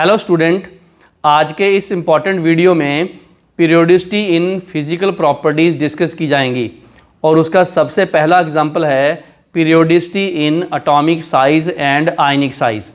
Hello student, आज के इस इम्पॉर्टेंट वीडियो में periodicity in physical properties discuss की जाएंगी और उसका सबसे पहला एग्जांपल है periodicity in atomic size and ionic size.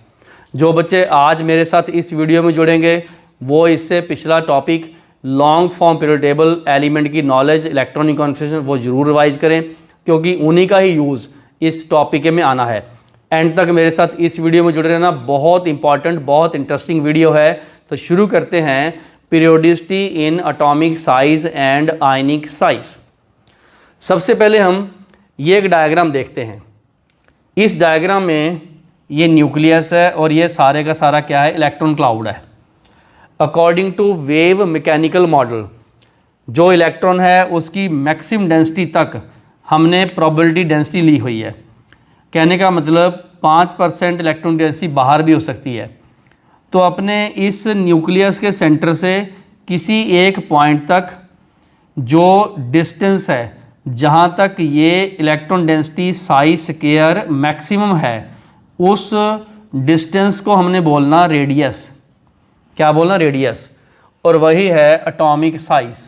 जो बच्चे आज मेरे साथ इस वीडियो में जुड़ेंगे वो इससे पिछला topic long form periodic table element की नॉलेज इलेक्ट्रॉनिक कॉन्फ़िगरेशन वो ज़रूर रिवाइज़ करें, क्योंकि उन्हीं का ही यूज़ इस टॉपिक में आना है। एंड तक मेरे साथ इस वीडियो में जुड़े रहना, बहुत इंपॉर्टेंट बहुत इंटरेस्टिंग वीडियो है। तो शुरू करते हैं periodicity in atomic size and ionic size. सबसे पहले हम ये एक डायग्राम देखते हैं। इस डायग्राम में ये न्यूक्लियस है और ये सारे का सारा क्या है, इलेक्ट्रॉन क्लाउड है। According to wave mechanical model, जो इलेक्ट्रॉन है उसकी मैक्सिमम डेंसिटी तक हमने प्रोबेबिलिटी डेंसिटी ली हुई है। कहने का मतलब 5% इलेक्ट्रॉन डेंसिटी बाहर भी हो सकती है। तो अपने इस न्यूक्लियस के सेंटर से किसी एक पॉइंट तक जो डिस्टेंस है, जहाँ तक ये electron density Sai square maximum है, उस डिस्टेंस को हमने बोलना रेडियस। क्या बोलना? रेडियस। और वही है एटॉमिक साइज़।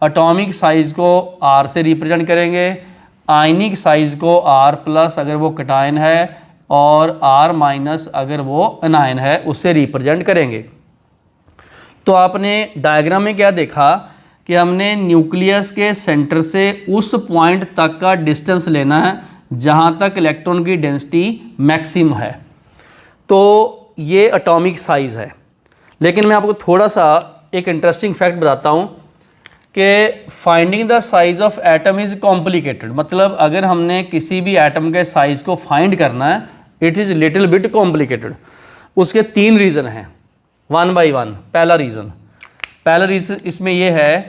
एटॉमिक साइज़ को R से रिप्रेजेंट करेंगे, आयनिक साइज़ को R+ अगर वो कैटायन है और R- अगर वो एनायन है उससे रिप्रेजेंट करेंगे। तो आपने डायग्राम में क्या देखा कि हमने न्यूक्लियस के सेंटर से उस पॉइंट तक का डिस्टेंस लेना है जहाँ तक इलेक्ट्रॉन की डेंसिटी मैक्सिमम है। तो ये एटॉमिक साइज़ है। लेकिन मैं आपको थोड़ा सा एक इंटरेस्टिंग फैक्ट बताता हूँ कि finding the size of atom is complicated. मतलब अगर हमने किसी भी एटम के साइज़ को फाइंड करना है, it is little bit complicated. उसके 3 रीज़न हैं, 1 बाई 1। पहला रीज़न इसमें यह है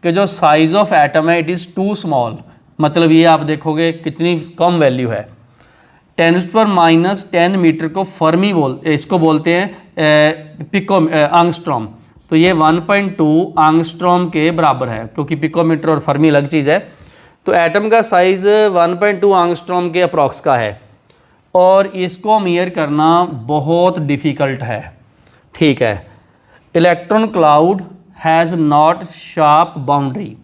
कि जो साइज़ ऑफ एटम है इट इज़ टू स्मॉल। मतलब ये आप देखोगे कितनी कम वैल्यू है। 10⁻⁻10 मीटर को फर्मी इसको बोलते हैं एंगस्ट्रॉम। तो ये 1.2 एंगस्ट्रॉम के बराबर है, क्योंकि पिकोमीटर और फर्मी अलग चीज़ है। तो एटम का साइज़ 1.2 एंगस्ट्रॉम के अप्रॉक्स का है और इसको मेयर करना बहुत डिफ़िकल्ट है। ठीक है। Electron cloud has not sharp boundary.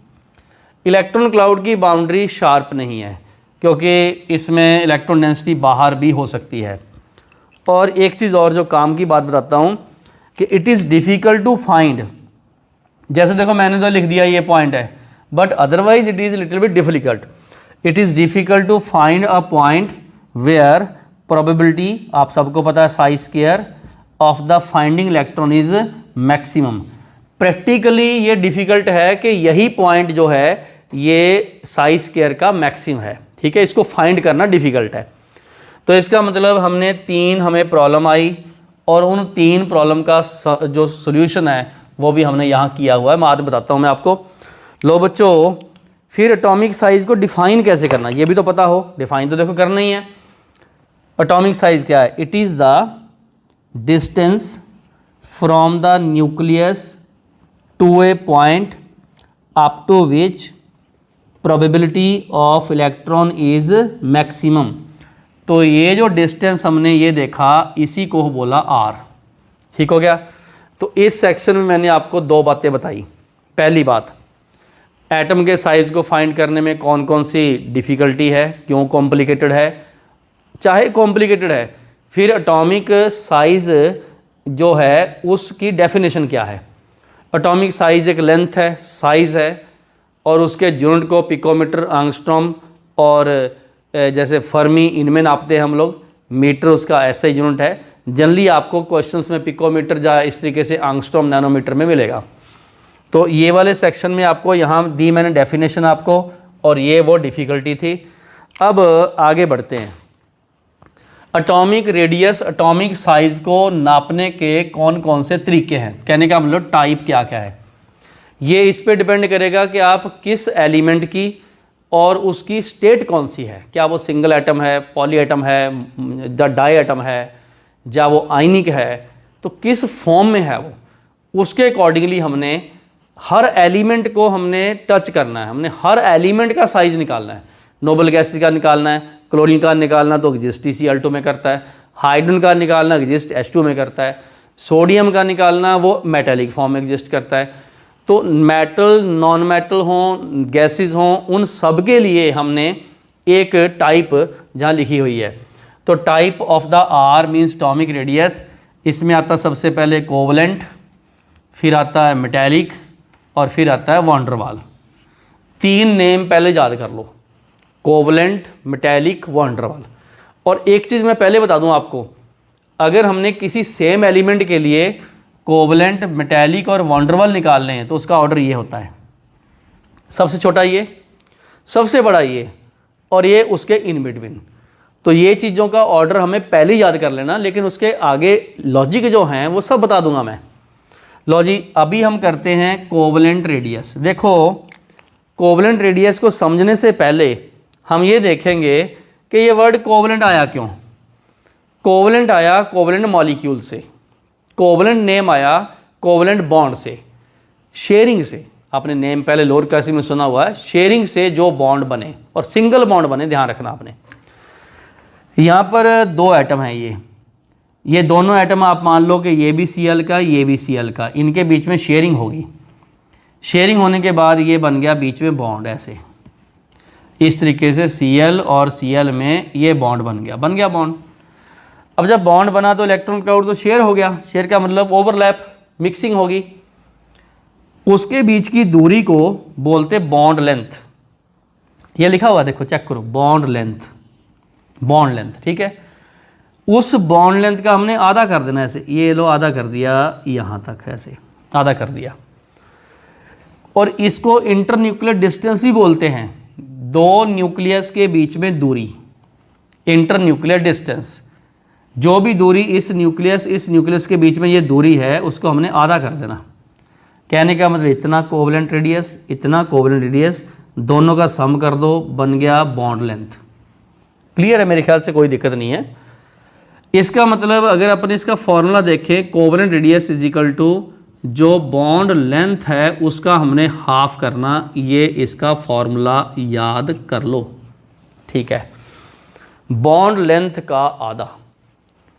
Electron cloud की बाउंड्री शार्प नहीं है, क्योंकि इसमें इलेक्ट्रॉन डेंसिटी बाहर भी हो सकती है। और एक चीज़ और जो काम की बात बताता हूँ कि it is difficult to find. जैसे देखो मैंने तो लिख दिया ये पॉइंट है, but otherwise it is little bit difficult. It is difficult to find a point where probability, आप सबको पता है, psi square of the finding electron is maximum. Practically ये डिफ़िकल्ट है कि यही पॉइंट जो है ये साई स्क्वायर का मैक्सिमम है। ठीक है, इसको फाइंड करना डिफ़िकल्ट है। तो इसका मतलब हमें प्रॉब्लम आई और उन 3 प्रॉब्लम का जो सोल्यूशन है वो भी हमने यहाँ किया हुआ है। मैं आज बताता हूँ मैं आपको। लो बच्चों, फिर एटॉमिक साइज़ को डिफ़ाइन कैसे करना, ये भी तो पता हो। डिफ़ाइन तो देखो करना ही है। एटॉमिक साइज़ क्या है? It is the distance from the nucleus to a point up to which probability of electron is maximum. तो ये जो डिस्टेंस हमने ये देखा, इसी को बोला R। ठीक हो गया। तो इस सेक्शन में मैंने आपको 2 बातें बताई। पहली बात, एटम के साइज़ को फाइंड करने में कौन कौन सी डिफ़िकल्टी है, क्यों कॉम्प्लिकेटेड है, चाहे कॉम्प्लिकेटेड है। फिर एटॉमिक साइज़ जो है उसकी डेफिनेशन क्या है। एटॉमिक साइज़ एक लेंथ है, साइज़ है, और उसके यूनिट को पिकोमीटर, एंगस्ट्रॉम और जैसे फर्मी इनमें नापते हैं हम लोग, मीटर उसका ऐसे यूनिट है। जनरली आपको क्वेश्चंस में पिकोमीटर या इस तरीके से एंगस्ट्रॉम नैनोमीटर में मिलेगा। तो ये वाले सेक्शन में आपको यहाँ दी मैंने डेफिनेशन आपको, और ये वो डिफ़िकल्टी थी। अब आगे बढ़ते हैं। एटॉमिक रेडियस, एटॉमिक साइज़ को नापने के कौन कौन से तरीके हैं, कहने का मतलब टाइप क्या क्या है। ये इस पे डिपेंड करेगा कि आप किस एलिमेंट की और उसकी स्टेट कौन सी है। क्या वो सिंगल एटम है, पॉली एटम है, डाई एटम है, या वो आयनिक है, तो किस फॉर्म में है वो, उसके अकॉर्डिंगली हमने हर एलिमेंट को हमने टच करना है। हमने हर एलिमेंट का साइज़ निकालना है। नोबल गैसेस का निकालना है, क्लोरीन का निकालना तो एग्जिस्ट TCl2 में करता है, हाइड्रोजन का निकालना एग्जिस्ट H2 में करता है। सोडियम का निकालना, वो मेटेलिक फॉर्म में एग्जिस्ट करता है। तो मेटल, नॉन मेटल हों, गैसेस हों, उन सब के लिए हमने एक टाइप जहाँ लिखी हुई है। तो type of the R means atomic radius, इसमें आता सबसे पहले कोवलेंट, फिर आता है मेटेलिक और फिर आता है वॉन डेर वाल। 3 नेम पहले याद कर लो, covalent, metallic, van der Waals. और एक चीज़ मैं पहले बता दूं आपको, अगर हमने किसी सेम एलिमेंट के लिए कोवलेंट, मेटेलिक और वॉन डेर वाल निकालने हैं तो उसका ऑर्डर ये होता है, सबसे छोटा ये, सबसे बड़ा ये, और ये उसके इन बिटवीन। तो ये चीज़ों का ऑर्डर हमें पहले ही याद कर लेना, लेकिन उसके आगे लॉजिक जो हैं वो सब बता दूंगा मैं। लो जी, अभी हम करते हैं कोवलेंट रेडियस। देखो, कोवलेंट रेडियस को समझने से पहले हम ये देखेंगे कि ये वर्ड कोवलेंट आया क्यों। कोवलेंट आया कोवलेंट मॉलिक्यूल से, कोवलेंट नेम आया कोवलेंट बॉन्ड से, शेयरिंग से। आपने नेम पहले लोअर क्लास में सुना हुआ है, शेयरिंग से जो बॉन्ड बने और सिंगल बॉन्ड बने, ध्यान रखना आपने। यहाँ पर 2 एटम हैं, ये दोनों एटम आप मान लो कि ये भी Cl का, ये भी Cl का, इनके बीच में शेयरिंग होगी। शेयरिंग होने के बाद ये बन गया बीच में बॉन्ड, ऐसे इस तरीके से Cl और Cl में ये बॉन्ड बन गया बॉन्ड। अब जब बॉन्ड बना तो इलेक्ट्रॉन क्लाउड तो शेयर हो गया, शेयर का मतलब ओवरलैप, मिक्सिंग होगी। उसके बीच की दूरी को बोलते बॉन्ड लेंथ। ये लिखा हुआ देखो, चेक करो, बॉन्ड लेंथ, बॉन्ड लेंथ, ठीक है। उस बॉन्ड लेंथ का हमने आधा कर देना, ऐसे ये लो आधा कर दिया, यहाँ तक ऐसे आधा कर दिया। और इसको इंटरन्यूक्लियर डिस्टेंस ही बोलते हैं, 2 न्यूक्लियस के बीच में दूरी, इंटरन्यूक्लियर डिस्टेंस। जो भी दूरी इस न्यूक्लियस के बीच में ये दूरी है, उसको हमने आधा कर देना। कहने का मतलब इतना कोवलेंट रेडियस, इतना कोवलेंट रेडियस, दोनों का सम कर दो, बन गया बॉन्ड लेंथ। क्लियर है? मेरे ख्याल से कोई दिक्कत नहीं है। इसका मतलब अगर अपन इसका फॉर्मूला देखें, covalent radius is equal to जो बॉन्ड लेंथ है उसका हमने हाफ करना, ये इसका फॉर्मूला याद कर लो, ठीक है। बॉन्ड लेंथ का आधा,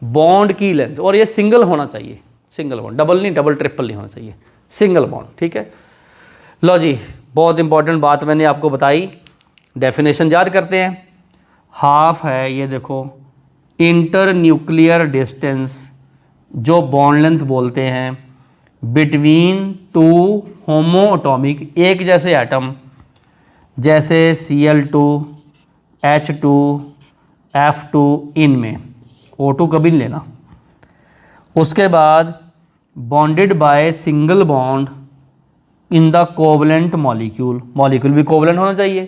बॉन्ड की लेंथ, और ये सिंगल होना चाहिए, सिंगल बॉन्ड, डबल नहीं, डबल ट्रिपल नहीं होना चाहिए, सिंगल बॉन्ड, ठीक है। लो जी, बहुत इंपॉर्टेंट बात मैंने आपको बताई, डेफिनेशन याद करते हैं। हाफ है, ये देखो, इंटर न्यूक्लियर डिस्टेंस जो बॉन्ड लेंथ बोलते हैं बिटवीन 2 होमो एटॉमिक, एक जैसे एटम, जैसे Cl2, H2, F2, इनमें O2 कभी नहीं लेना। उसके बाद bonded by single bond in the covalent molecule, molecule भी कोवलेंट होना चाहिए,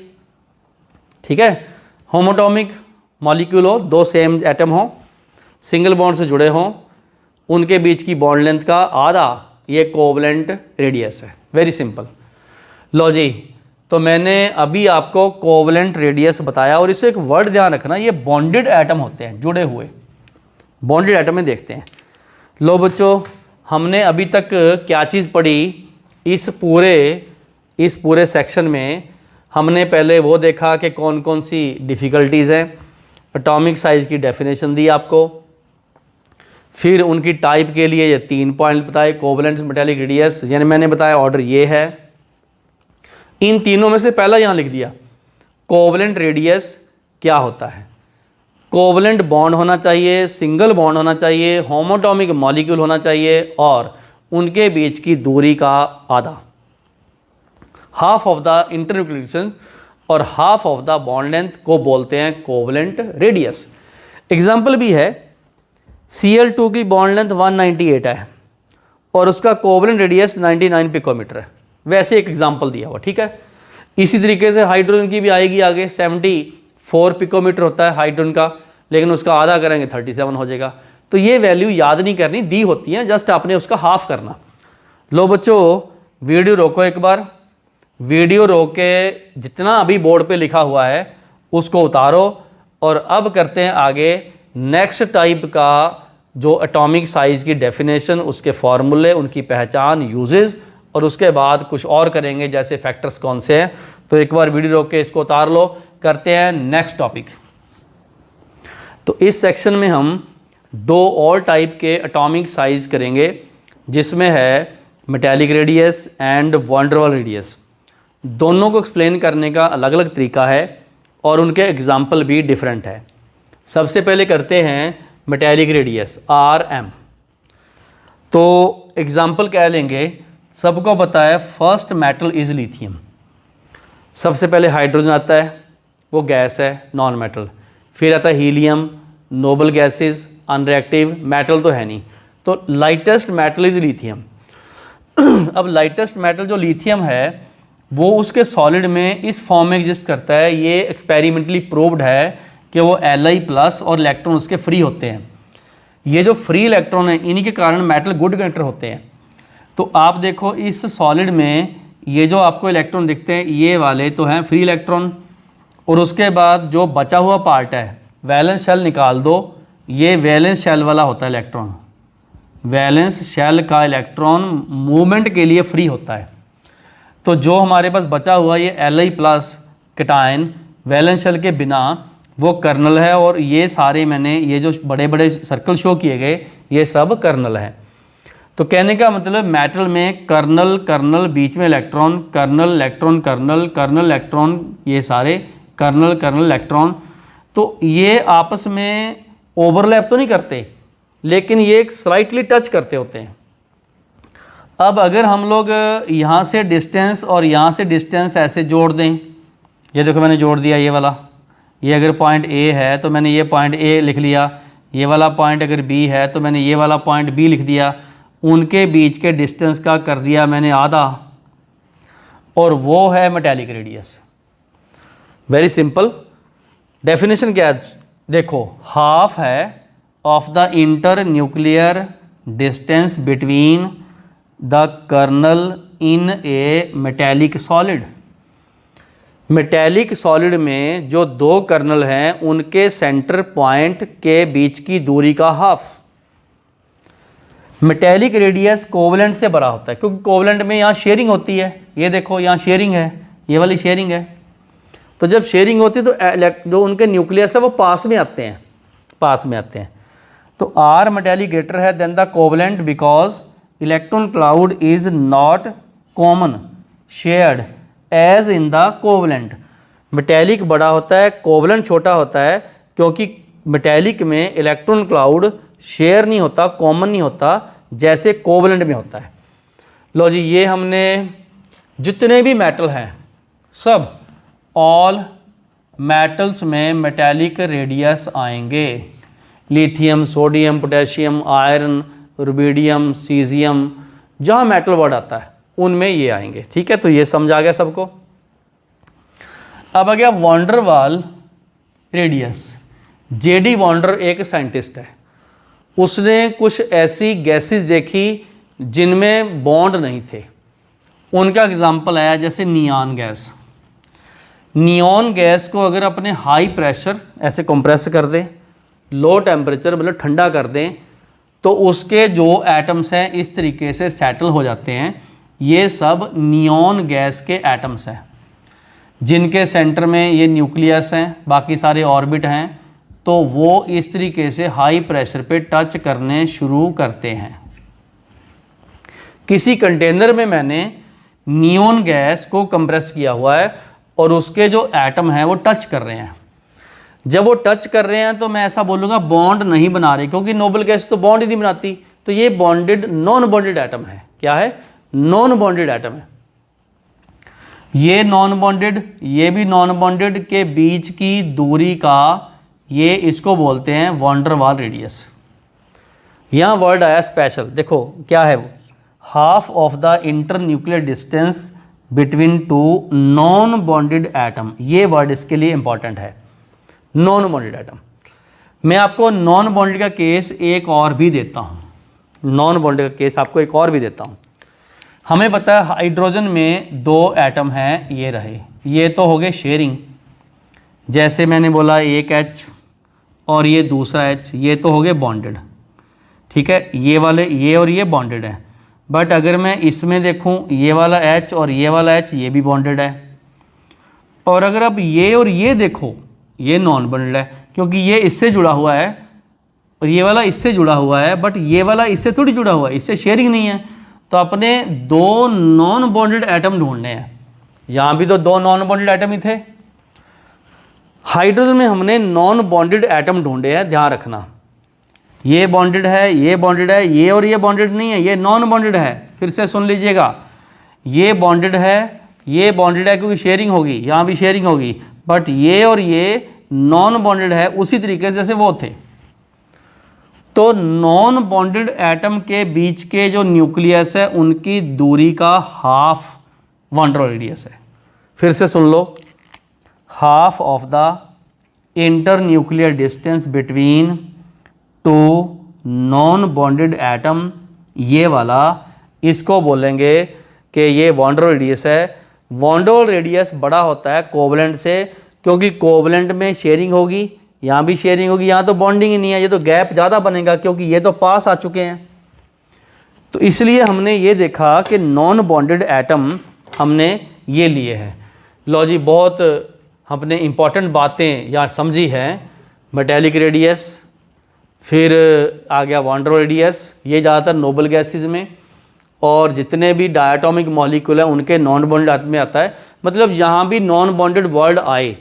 ठीक है। होमोटॉमिक मॉलिक्यूल हो, 2 सेम एटम हो, सिंगल बॉन्ड से जुड़े हों, उनके बीच की बॉन्ड लेंथ का आधा, ये कोवलेंट रेडियस है। Very simple. लो जी, तो मैंने अभी आपको कोवलेंट रेडियस बताया, और इससे एक वर्ड ध्यान रखना, ये बॉन्डेड एटम होते हैं, जुड़े हुए बॉन्डेड एटम में देखते हैं। लो बच्चों, हमने अभी तक क्या चीज़ पढ़ी, इस पूरे सेक्शन में हमने पहले वो देखा कि कौन कौन सी डिफ़िकल्टीज़ हैं, एटॉमिक साइज़ की डेफिनेशन दी आपको, फिर उनकी टाइप के लिए ये 3 पॉइंट बताए, कोवलेंट, मेटेलिक, रेडियस, यानी मैंने बताया ऑर्डर ये है। इन तीनों में से पहला यहाँ लिख दिया, कोवलेंट रेडियस क्या होता है। कोवलेंट बॉन्ड होना चाहिए, सिंगल बॉन्ड होना चाहिए, होमोटॉमिक मॉलिक्यूल होना चाहिए, और उनके बीच की दूरी का आधा, half of the internuclear distance और half of the bond length को बोलते हैं कोवलेंट रेडियस। एग्जाम्पल भी है, Cl2 की बॉन्ड लेंथ 198 है और उसका कोवलेंट रेडियस 99 पिकोमीटर है, वैसे एक एग्जाम्पल दिया हुआ, ठीक है। इसी तरीके से हाइड्रोजन की भी आएगी आगे, 74 पिकोमीटर होता है हाइड्रोजन का, लेकिन उसका आधा करेंगे 37 हो जाएगा। तो ये वैल्यू याद नहीं करनी, दी होती हैं, जस्ट आपने उसका हाफ करना। लो बच्चों, वीडियो रोको एक बार, वीडियो रोक के जितना अभी बोर्ड पे लिखा हुआ है उसको उतारो, और अब करते हैं आगे नेक्स्ट टाइप का जो एटॉमिक साइज़ की डेफिनेशन, उसके फॉर्मूले, उनकी पहचान, यूजेस, और उसके बाद कुछ और करेंगे जैसे फैक्टर्स कौन से हैं। तो एक बार वीडियो रोक के इसको उतार लो, करते हैं नेक्स्ट टॉपिक। तो इस सेक्शन में हम दो और टाइप के एटॉमिक साइज करेंगे, जिसमें है metallic radius and van der Waals radius. दोनों को एक्सप्लेन करने का अलग अलग तरीका है और उनके एग्जाम्पल भी डिफरेंट है। सबसे पहले करते हैं मेटेलिक रेडियस RM। तो एग्जाम्पल क्या लेंगे, सबको पता है फर्स्ट मेटल इज़ लिथियम। सबसे पहले हाइड्रोजन आता है, वो गैस है, नॉन मेटल। फिर आता है helium, noble gases, unreactive, metal तो है नहीं। तो लाइटेस्ट मेटल इज़ लिथियम। अब लाइटेस्ट मेटल जो लिथियम है वो उसके सॉलिड में इस फॉर्म में एग्जिस्ट करता है। ये एक्सपेरिमेंटली प्रूव्ड है कि वो Li+ और इलेक्ट्रॉन उसके फ्री होते हैं। ये जो फ्री इलेक्ट्रॉन है इन्हीं के कारण मेटल गुड कंडक्टर होते हैं। तो आप देखो इस सॉलिड में ये जो आपको इलेक्ट्रॉन दिखते हैं ये वाले तो हैं फ्री इलेक्ट्रॉन, और उसके बाद जो बचा हुआ पार्ट है वैलेंस शेल निकाल दो, ये वैलेंस शेल वाला होता है इलेक्ट्रॉन। वैलेंस शेल का इलेक्ट्रॉन मूवमेंट के लिए फ्री होता है। तो जो हमारे पास बचा हुआ ये Li+ कैटायन वैलेंस शेल के बिना वो कर्नल है, और ये सारे मैंने ये जो बड़े बड़े सर्कल शो किए गए ये सब कर्नल है। तो कहने का मतलब मेटल में कर्नल कर्नल बीच में electron, kernel electron kernel kernel electron, ये सारे कर्नल कर्नल इलेक्ट्रॉन। तो ये आपस में ओवरलैप तो नहीं करते, लेकिन ये एक स्लाइटली टच करते होते हैं। अब अगर हम लोग यहाँ से डिस्टेंस और यहाँ से डिस्टेंस ऐसे जोड़ दें, ये देखो मैंने जोड़ दिया ये वाला, ये अगर पॉइंट A है तो मैंने ये पॉइंट A लिख लिया, ये वाला पॉइंट अगर B है तो मैंने ये वाला पॉइंट B लिख दिया। उनके बीच के डिस्टेंस का कर दिया मैंने आधा, और वो है metallic radius. Very simple. Definition क्या है देखो, हाफ है of the inter nuclear distance between the kernel in a metallic solid. Metallic solid में जो दो कर्नल हैं उनके सेंटर पॉइंट के बीच की दूरी का हाफ। मेटेलिक रेडियस कोवलेंट से बड़ा होता है, क्योंकि कोवलेंट में यहाँ शेयरिंग होती है। ये देखो यहाँ शेयरिंग है, ये वाली शेयरिंग है। तो जब शेयरिंग होती है तो जो उनके न्यूक्लियस है वो पास में आते हैं, पास में आते हैं। तो R मेटेलिक ग्रेटर है then the covalent because electron cloud is not common shared as in the covalent. Metallic बड़ा होता है, कोवलेंट छोटा होता है, क्योंकि मेटेलिक में इलेक्ट्रॉन क्लाउड शेयर नहीं होता, कॉमन नहीं होता जैसे कोवलेंट में होता है। लो जी, ये हमने जितने भी मेटल हैं सब ऑल मेटल्स में मेटेलिक रेडियस आएंगे। Lithium, sodium, potassium, iron, rubidium, caesium, जहाँ मेटल वर्ड आता है उनमें ये आएंगे। ठीक है, तो ये समझ आ गया सबको। अब आ गया van der Waals radius. J.D. Van der एक साइंटिस्ट है, उसने कुछ ऐसी गैसेस देखी जिनमें बॉन्ड नहीं थे। उनका एग्जाम्पल आया जैसे नियॉन गैस। नियॉन गैस को अगर अपने हाई प्रेशर ऐसे कंप्रेस कर दें, लो टेम्परेचर मतलब ठंडा कर दें, तो उसके जो एटम्स हैं इस तरीके से सेटल हो जाते हैं। ये सब नियॉन गैस के एटम्स हैं, जिनके सेंटर में ये न्यूक्लियस हैं, बाकी सारे ऑर्बिट हैं। तो वो इस तरीके से हाई प्रेशर पे टच करने शुरू करते हैं। किसी कंटेनर में मैंने नियॉन गैस को कंप्रेस किया हुआ है और उसके जो एटम हैं वो टच कर रहे हैं। जब वो टच कर रहे हैं तो मैं ऐसा बोलूँगा बॉन्ड नहीं बना रहे, क्योंकि नोबल गैस तो बॉन्ड ही नहीं बनाती। तो ये बॉन्डेड नॉन बॉन्डेड एटम है। क्या है? नॉन बॉन्डेड एटम है। ये नॉन बॉन्डेड, ये भी नॉन बॉन्डेड के बीच की दूरी का ये इसको बोलते हैं वॉन डेर वाल रेडियस। यहाँ वर्ड आया स्पेशल, देखो क्या है वो, half of the inter nuclear distance between two non bonded atom. ये वर्ड इसके लिए इंपॉर्टेंट है, नॉन बॉन्डेड एटम। मैं आपको नॉन बॉन्डेड का केस एक और भी देता हूँ, नॉन बॉन्डेड का केस आपको एक और भी देता हूँ। हमें पता है हाइड्रोजन में दो एटम हैं, ये रहे, ये तो हो गए शेयरिंग। जैसे मैंने बोला एक H और ये दूसरा H, ये तो हो गए बॉन्डेड। ठीक है, ये वाले ये और ये बॉन्डेड है। बट अगर मैं इसमें देखूं, ये वाला H और ये वाला H ये भी बॉन्डेड है। और अगर अब ये और ये देखो, ये नॉन बॉन्डेड है, क्योंकि ये इससे जुड़ा हुआ है और ये वाला इससे जुड़ा हुआ है, बट ये वाला इससे थोड़ी जुड़ा हुआ है, इससे शेयरिंग नहीं है। तो अपने दो नॉन बॉन्डेड एटम ढूंढने हैं। यहाँ भी तो दो नॉन बॉन्डेड एटम ही थे। हाइड्रोजन में हमने नॉन बॉन्डेड एटम ढूंढे हैं, ध्यान रखना। ये बॉन्डेड है, ये बॉन्डेड है, ये और ये बॉन्डेड नहीं है, ये नॉन बॉन्डेड है। फिर से सुन लीजिएगा, ये बॉन्डेड है, ये बॉन्डेड है क्योंकि शेयरिंग होगी, यहाँ भी शेयरिंग होगी, बट ये और ये नॉन बॉन्डेड है उसी तरीके से जैसे वो थे। तो नॉन बॉन्डेड एटम के बीच के जो न्यूक्लियस है उनकी दूरी का हाफ वन ड्रॉ रेडियस है। फिर से सुन लो, half of the inter nuclear distance between two non bonded atom, ये वाला इसको बोलेंगे कि ये वॉन ड्रॉ रेडियस है। वॉन ड्रॉ रेडियस बड़ा होता है कोवलेंट से, क्योंकि कोवलेंट में शेयरिंग होगी, यहाँ भी शेयरिंग होगी, यहाँ तो बॉन्डिंग ही नहीं है, ये तो गैप ज़्यादा बनेगा क्योंकि ये तो पास आ चुके हैं। तो इसलिए हमने ये देखा कि नॉन बॉन्डेड एटम हमने ये लिए हैं। लो जी, बहुत हमने इम्पॉर्टेंट बातें यार समझी हैं। मेटेलिक रेडियस, फिर आ गया वॉन ड्रॉ रेडियस, ये ज़्यादातर नोबल गैसेस में, और जितने भी डायटोमिक मॉलिक्यूल हैं उनके नॉन बॉन्डेड में आता है। मतलब यहाँ भी नॉन बॉन्डेड वर्ड आए,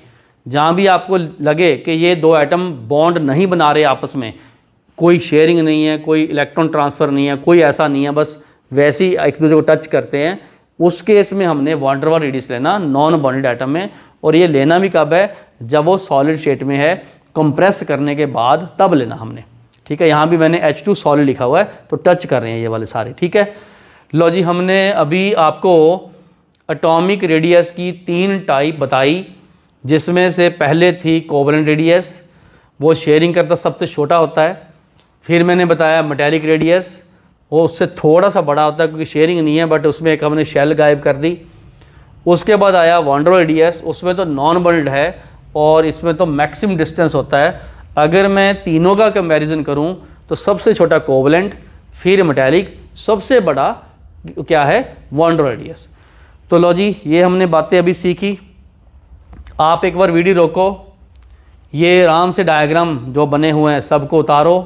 जहाँ भी आपको लगे कि ये दो एटम बॉन्ड नहीं बना रहे आपस में, कोई शेयरिंग नहीं है, कोई इलेक्ट्रॉन ट्रांसफ़र नहीं है, कोई ऐसा नहीं है, बस वैसे ही एक दूसरे को टच करते हैं, उस केस में हमने वॉन ड्रॉ रेडियस लेना नॉन बॉन्डेड एटम में। और ये लेना भी कब है, जब वो सॉलिड स्टेट में है, कंप्रेस करने के बाद तब लेना हमने। ठीक है, यहाँ भी मैंने H2 सॉलिड लिखा हुआ है, तो टच कर रहे हैं ये वाले सारे। ठीक है, लो जी, हमने अभी आपको एटॉमिक रेडियस की 3 टाइप बताई, जिसमें से पहले थी कोवलेंट रेडियस, वो शेयरिंग करता सबसे छोटा होता है। फिर मैंने बताया मेटेलिक रेडियस, वो उससे थोड़ा सा बड़ा होता है क्योंकि शेयरिंग नहीं है, बट उसमें एक हमने शेल गायब कर दी। उसके बाद आया वॉन ड्रॉ रेडियस, उसमें तो नॉन बॉन्डेड है और इसमें तो मैक्सिमम डिस्टेंस होता है। अगर मैं तीनों का कंपैरिजन करूं तो सबसे छोटा कोवलेंट, फिर मेटेलिक, सबसे बड़ा क्या है वॉन ड्रॉ रेडियस। तो लो जी, ये हमने बातें अभी सीखी। आप एक बार वीडियो रोको, ये आराम से डायग्राम जो बने हुए हैं सबको उतारो,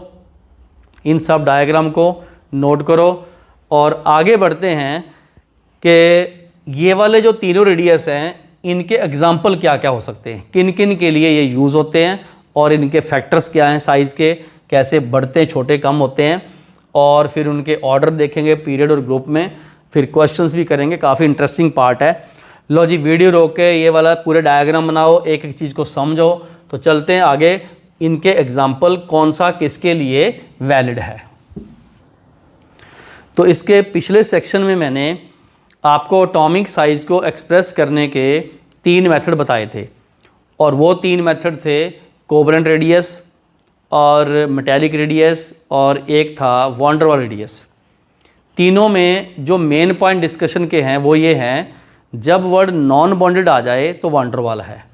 इन सब डायग्राम को नोट करो और आगे बढ़ते हैं कि ये वाले जो तीनों रेडियस हैं इनके एग्जाम्पल क्या क्या हो सकते हैं, किन किन के लिए ये यूज़ होते हैं और इनके फैक्टर्स क्या हैं साइज़ के, कैसे बढ़ते हैं, छोटे कम होते हैं, और फिर उनके ऑर्डर देखेंगे पीरियड और ग्रुप में, फिर क्वेश्चंस भी करेंगे। काफ़ी इंटरेस्टिंग पार्ट है। लो जी, वीडियो रोक के ये वाला पूरे डायग्राम बनाओ, एक एक चीज़ को समझो। तो चलते हैं आगे, इनके एग्जाम्पल कौन सा किसके लिए वैलिड है। तो इसके पिछले सेक्शन में मैंने आपको एटॉमिक साइज़ को एक्सप्रेस करने के 3 मेथड बताए थे, और वो 3 मेथड थे कोवलेंट रेडियस और मेटेलिक रेडियस और एक था वॉन ड्रॉ रेडियस। तीनों में जो मेन पॉइंट डिस्कशन के हैं वो ये हैं, जब वर्ड नॉन बॉन्डेड आ जाए तो वॉन ड्रॉ वाला है,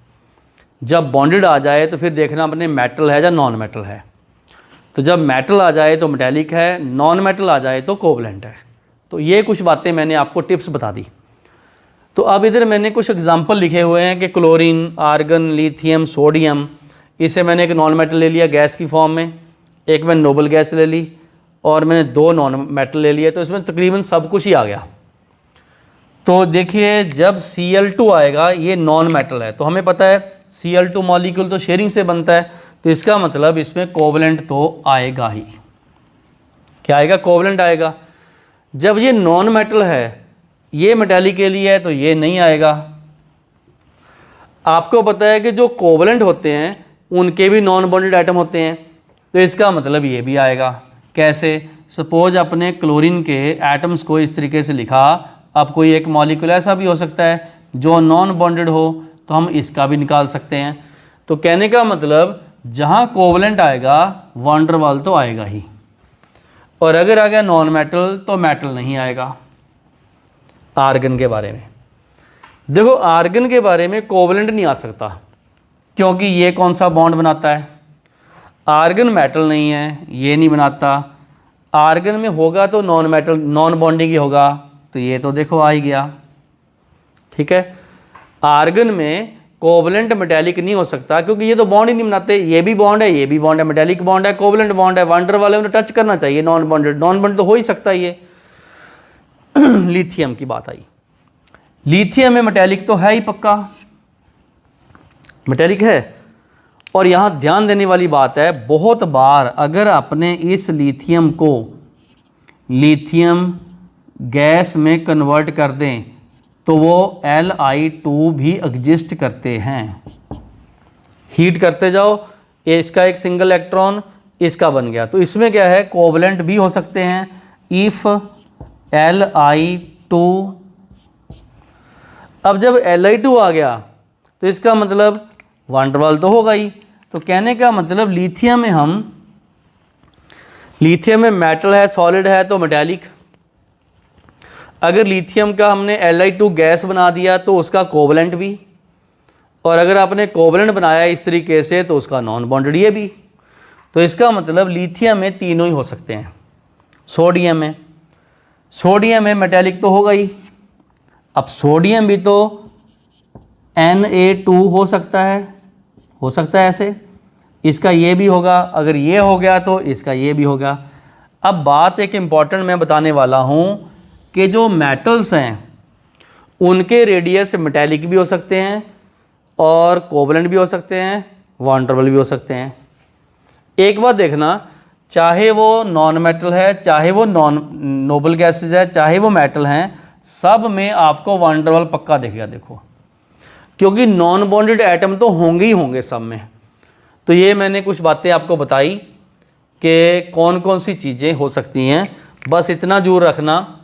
जब बॉन्डेड आ जाए तो फिर देखना अपने मेटल है या नॉन मेटल है। तो जब मेटल आ जाए तो मेटेलिक है, नॉन मेटल आ जाए तो कोवलेंट है। तो ये कुछ बातें मैंने आपको टिप्स बता दी। तो अब इधर मैंने कुछ एग्जांपल लिखे हुए हैं कि क्लोरीन, आर्गन, लिथियम, सोडियम, इसे मैंने एक नॉन मेटल ले लिया गैस की फॉर्म में, एक मैंने नोबल गैस ले ली, और मैंने 2 नॉन मेटल ले लिए, तो इसमें तकरीबन सब कुछ ही आ गया। तो देखिए, जब Cl2 आएगा, ये नॉन मेटल है, तो हमें पता है Cl2 मॉलिक्यूल तो शेयरिंग से बनता है, तो इसका मतलब इसमें कोवलेंट तो आएगा ही। क्या आएगा? कोवलेंट आएगा। जब ये नॉन मेटल है, ये मेटेलिक के लिए है, तो ये नहीं आएगा। आपको पता है कि जो कोवलेंट होते हैं उनके भी नॉन बॉन्डेड एटम होते हैं, तो इसका मतलब ये भी आएगा। कैसे? सपोज अपने क्लोरीन के एटम्स को इस तरीके से लिखा, अब कोई एक मॉलिक्यूल ऐसा भी हो सकता है जो नॉन बॉन्डेड हो, तो हम इसका भी निकाल सकते हैं। तो कहने का मतलब जहाँ कोवलेंट आएगा वॉन डर वाल तो आएगा ही, और अगर आ गया नॉन मेटल तो मेटल नहीं आएगा। आर्गन के बारे में देखो, आर्गन के बारे में कोवलेंट नहीं आ सकता, क्योंकि ये कौन सा बॉन्ड बनाता है? आर्गन मेटल नहीं है, ये नहीं बनाता। आर्गन में होगा तो नॉन मेटल, नॉन बॉन्डिंग ही होगा, तो ये तो देखो आ ही गया। ठीक है, आर्गन में कोवलेंट मेटेलिक नहीं हो सकता, क्योंकि ये तो बॉन्ड ही नहीं बनाते। ये भी बॉन्ड है, ये भी बॉन्ड है, मेटेलिक बॉन्ड है, कोवलेंट बॉन्ड है। वांडर वाले में टच करना चाहिए, नॉन बॉन्डेड। नॉन बॉन्ड तो हो ही सकता है ये। लिथियम की बात आई, लिथियम में मेटेलिक तो है ही, पक्का मेटेलिक है। और यहाँ ध्यान देने वाली बात है, बहुत बार अगर आपने इस लिथियम को लिथियम गैस में कन्वर्ट कर दें तो वो Li2 भी एग्जिस्ट करते हैं। हीट करते जाओ, ये इसका एक सिंगल इलेक्ट्रॉन इसका बन गया, तो इसमें क्या है, कोवलेंट भी हो सकते हैं। इफ Li2, अब जब Li2 आ गया तो इसका मतलब वान डेर वाल तो होगा ही। तो कहने का मतलब लिथियम में मेटल है, सॉलिड है तो मेटालिक। अगर लिथियम का हमने Li2 गैस बना दिया तो उसका कोवलेंट भी, और अगर आपने कोवलेंट बनाया इस तरीके से तो उसका नॉन बॉन्डेड ये भी। तो इसका मतलब लिथियम में तीनों ही हो सकते हैं। सोडियम में मेटालिक तो होगा ही। अब सोडियम भी तो Na2 हो सकता है ऐसे, इसका ये भी होगा। अगर ये हो गया तो इसका ये भी होगा। अब बात एक इम्पॉर्टेंट मैं बताने वाला हूँ कि जो मेटल्स हैं उनके रेडियस मेटालिक भी हो सकते हैं और कोवलेंट भी हो सकते हैं, वान डेर वाल भी हो सकते हैं। एक बात देखना, चाहे वो नॉन मेटल है, चाहे वो नॉन नोबल गैसेज है, चाहे वो मेटल हैं, सब में आपको वान डेर वाल पक्का दिखेगा। देखो, क्योंकि नॉन बॉन्डेड एटम तो होंगे ही होंगे सब में। तो ये मैंने कुछ बातें आपको बताई कि कौन कौन सी चीज़ें हो सकती हैं। बस इतना जरूर रखना,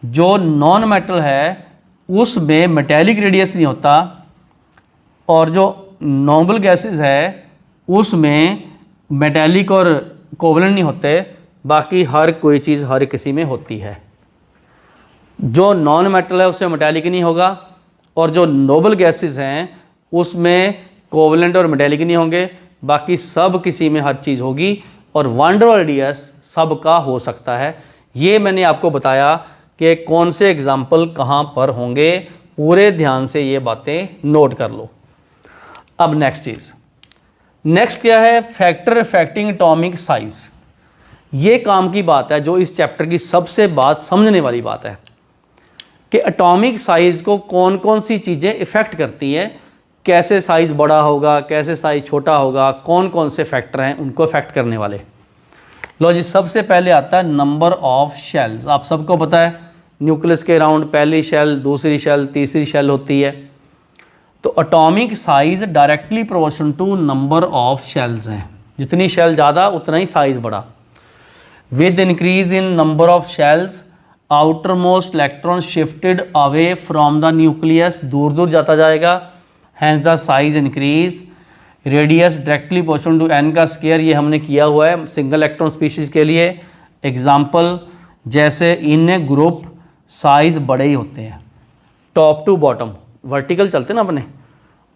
जो नॉन मेटल है उसमें मेटेलिक रेडियस नहीं होता, और जो नोबल गैसेस है उसमें मेटेलिक और कोवलेंट नहीं होते। बाकी हर कोई चीज़ हर किसी में होती है। जो नॉन मेटल है उसमें मेटेलिक नहीं होगा, और जो नोबल गैसेस हैं उसमें कोवलेंट और मेटेलिक नहीं होंगे। बाकी सब किसी में हर चीज़ होगी, और वान डेर वाल रेडियस सब का हो सकता है। ये मैंने आपको बताया कि कौन से एग्जाम्पल कहाँ पर होंगे। पूरे ध्यान से ये बातें नोट कर लो। अब नेक्स्ट क्या है, फैक्टर अफेक्टिंग एटॉमिक साइज। ये काम की बात है, जो इस चैप्टर की सबसे बात समझने वाली बात है कि एटॉमिक साइज को कौन कौन सी चीज़ें इफ़ेक्ट करती हैं, कैसे साइज़ बड़ा होगा, कैसे साइज़ छोटा होगा, कौन कौन से फैक्टर हैं उनको इफ़ेक्ट करने वाले। लो जी, सबसे पहले आता है नंबर ऑफ शेल्स। आप सबको पता है न्यूक्लियस के अराउंड पहली शेल, दूसरी शेल, तीसरी शेल होती है। तो atomic size directly proportional to number of shells हैं। जितनी शेल ज़्यादा उतना ही साइज़ बड़ा। With increase in number of shells outermost electron shifted away from the nucleus, दूर दूर जाता जाएगा, hence the size increase. Radius directly proportional to n का स्क्वायर, ये हमने किया हुआ है सिंगल इलेक्ट्रॉन स्पीशीज़ के लिए। एग्जाम्पल, जैसे इन ए ग्रुप साइज़ बड़े ही होते हैं, टॉप टू बॉटम वर्टिकल चलते ना अपने,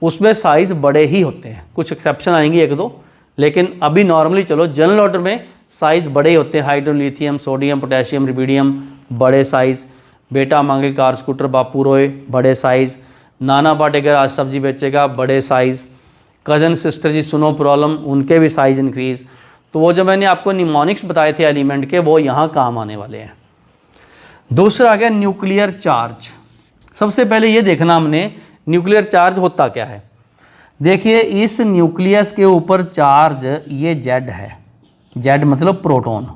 उसमें साइज़ बड़े ही होते हैं। कुछ एक्सेप्शन आएंगी एक दो, लेकिन अभी नॉर्मली चलो जनरल ऑर्डर में साइज़ बड़े ही होते हैं। Hydrogen, lithium, sodium, potassium, rubidium बड़े साइज़। बेटा मांगे कार स्कूटर बापू रोए बड़े साइज़। नाना पाटेकर आज सब्जी बेचेगा बड़े साइज़। कज़न सिस्टर जी सुनो प्रॉब्लम, उनके भी साइज़ इंक्रीज़। तो वो जो मैंने आपको निमोनिक्स बताए थे एलिमेंट के, वो यहाँ काम आने वाले हैं। दूसरा आ गया न्यूक्लियर चार्ज। सबसे पहले ये देखना हमने न्यूक्लियर चार्ज होता क्या है। देखिए, इस न्यूक्लियस के ऊपर चार्ज ये Z है, Z मतलब प्रोटॉन।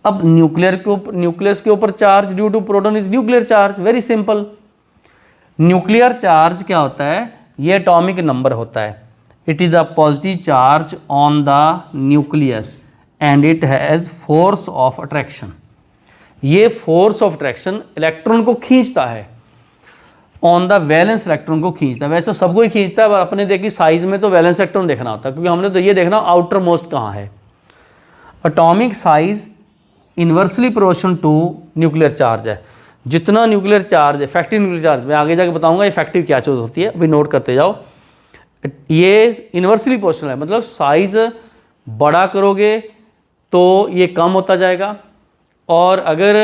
अब न्यूक्लियस के ऊपर charge due to proton is nuclear charge. Very simple. Nuclear charge क्या होता है, ये एटॉमिक नंबर होता है। It is a positive charge on the nucleus and it has force of attraction. ये फोर्स ऑफ अट्रैक्शन इलेक्ट्रॉन को खींचता है, ऑन द वैलेंस इलेक्ट्रॉन को खींचता है। वैसे तो सबको ही खींचता है, अपने देखिए साइज में तो वैलेंस इलेक्ट्रॉन देखना होता है, क्योंकि हमने तो ये देखना आउटर मोस्ट कहाँ है। Atomic size inversely proportional to nuclear charge है। जितना nuclear charge, effective nuclear charge, मैं आगे जाके बताऊंगा इफेक्टिव क्या चीज़ होती है, अभी नोट करते जाओ। ये इन्वर्सली प्रोपोर्शनल है, मतलब साइज बड़ा करोगे तो ये कम होता जाएगा, और अगर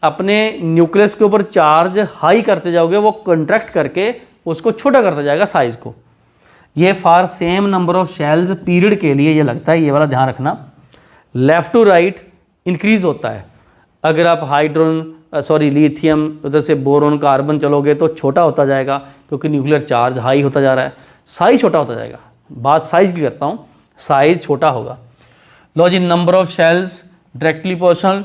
अपने न्यूक्लियस के ऊपर चार्ज हाई करते जाओगे वो कंट्रैक्ट करके उसको छोटा करता जाएगा साइज़ को। ये for same number of shells period के लिए ये लगता है, ये वाला ध्यान रखना। लेफ़्ट टू राइट इंक्रीज होता है। अगर आप लिथियम उधर से बोरोन कार्बन चलोगे तो छोटा होता जाएगा, क्योंकि न्यूक्लियर चार्ज हाई होता जा रहा है, साइज छोटा होता जाएगा। बात साइज की करता हूँ, साइज छोटा होगा। लो जी, number of shells directly proportional,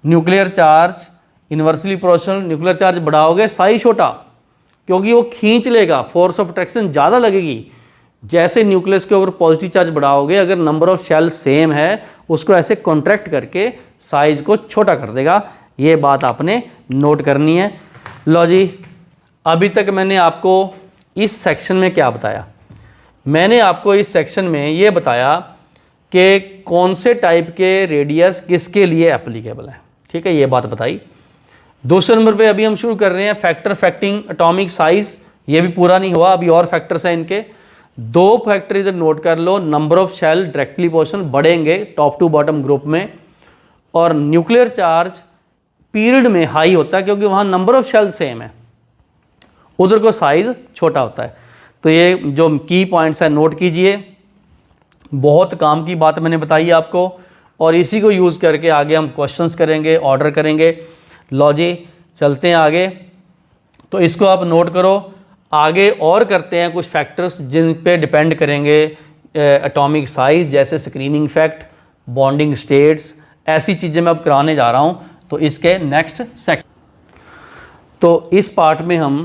nuclear charge inversely proportional. Nuclear charge बढ़ाओगे साइज छोटा, क्योंकि वो खींच लेगा, फोर्स ऑफ अट्रैक्शन ज़्यादा लगेगी। जैसे न्यूक्लियस के ऊपर पॉजिटिव चार्ज बढ़ाओगे, अगर नंबर ऑफ शेल सेम है, उसको ऐसे कॉन्ट्रैक्ट करके साइज को छोटा कर देगा। ये बात आपने नोट करनी है। लो जी, अभी तक मैंने आपको इस सेक्शन में क्या बताया? मैंने आपको इस सेक्शन में ये बताया कि कौन से टाइप के रेडियस किसके लिए एप्लीकेबल है। ठीक है, ये बात बताई। दूसरे नंबर पे अभी हम शुरू कर रहे हैं फैक्टर अफेक्टिंग एटॉमिक साइज। ये भी पूरा नहीं हुआ, अभी और फैक्टर्स हैं इनके। 2 फैक्टर इधर नोट कर लो। Number of shell directly proportional बढ़ेंगे टॉप टू बॉटम ग्रुप में, और न्यूक्लियर चार्ज पीरियड में हाई होता है, क्योंकि वहाँ नंबर ऑफ शेल सेम है, उधर को साइज छोटा होता है। तो ये जो की पॉइंट्स हैं नोट कीजिए। बहुत काम की बात मैंने बताई आपको, और इसी को यूज़ करके आगे हम क्वेश्चंस करेंगे, ऑर्डर करेंगे। लो जी, चलते हैं आगे। तो इसको आप नोट करो। आगे और करते हैं कुछ फैक्टर्स जिन पे डिपेंड करेंगे एटॉमिक साइज, जैसे स्क्रीनिंग इफेक्ट, बॉन्डिंग स्टेट्स, ऐसी चीज़ें मैं अब कराने जा रहा हूँ। तो इसके नेक्स्ट सेक्शन, तो इस पार्ट में हम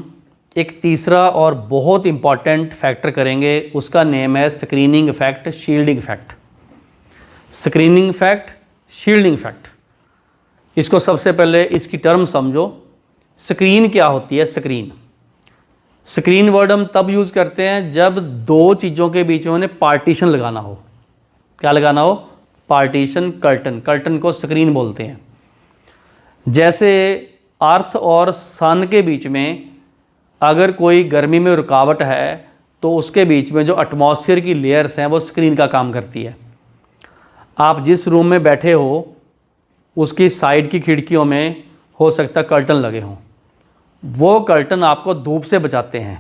एक तीसरा और बहुत इंपॉर्टेंट फैक्टर करेंगे, उसका नेम है screening effect, shielding effect. Screening effect, shielding effect, इसको सबसे पहले इसकी टर्म समझो। स्क्रीन क्या होती है? स्क्रीन वर्ड हम तब यूज़ करते हैं जब 2 चीज़ों के बीच में उन्हें पार्टीशन लगाना हो। क्या लगाना हो? पार्टीशन, कर्टन को स्क्रीन बोलते हैं। जैसे अर्थ और सन के बीच में अगर कोई गर्मी में रुकावट है, तो उसके बीच में जो एटमॉस्फेयर की लेयर्स हैं वो स्क्रीन का काम करती है। आप जिस रूम में बैठे हो उसकी साइड की खिड़कियों में हो सकता है कर्टन लगे हों, वो कर्टन आपको धूप से बचाते हैं।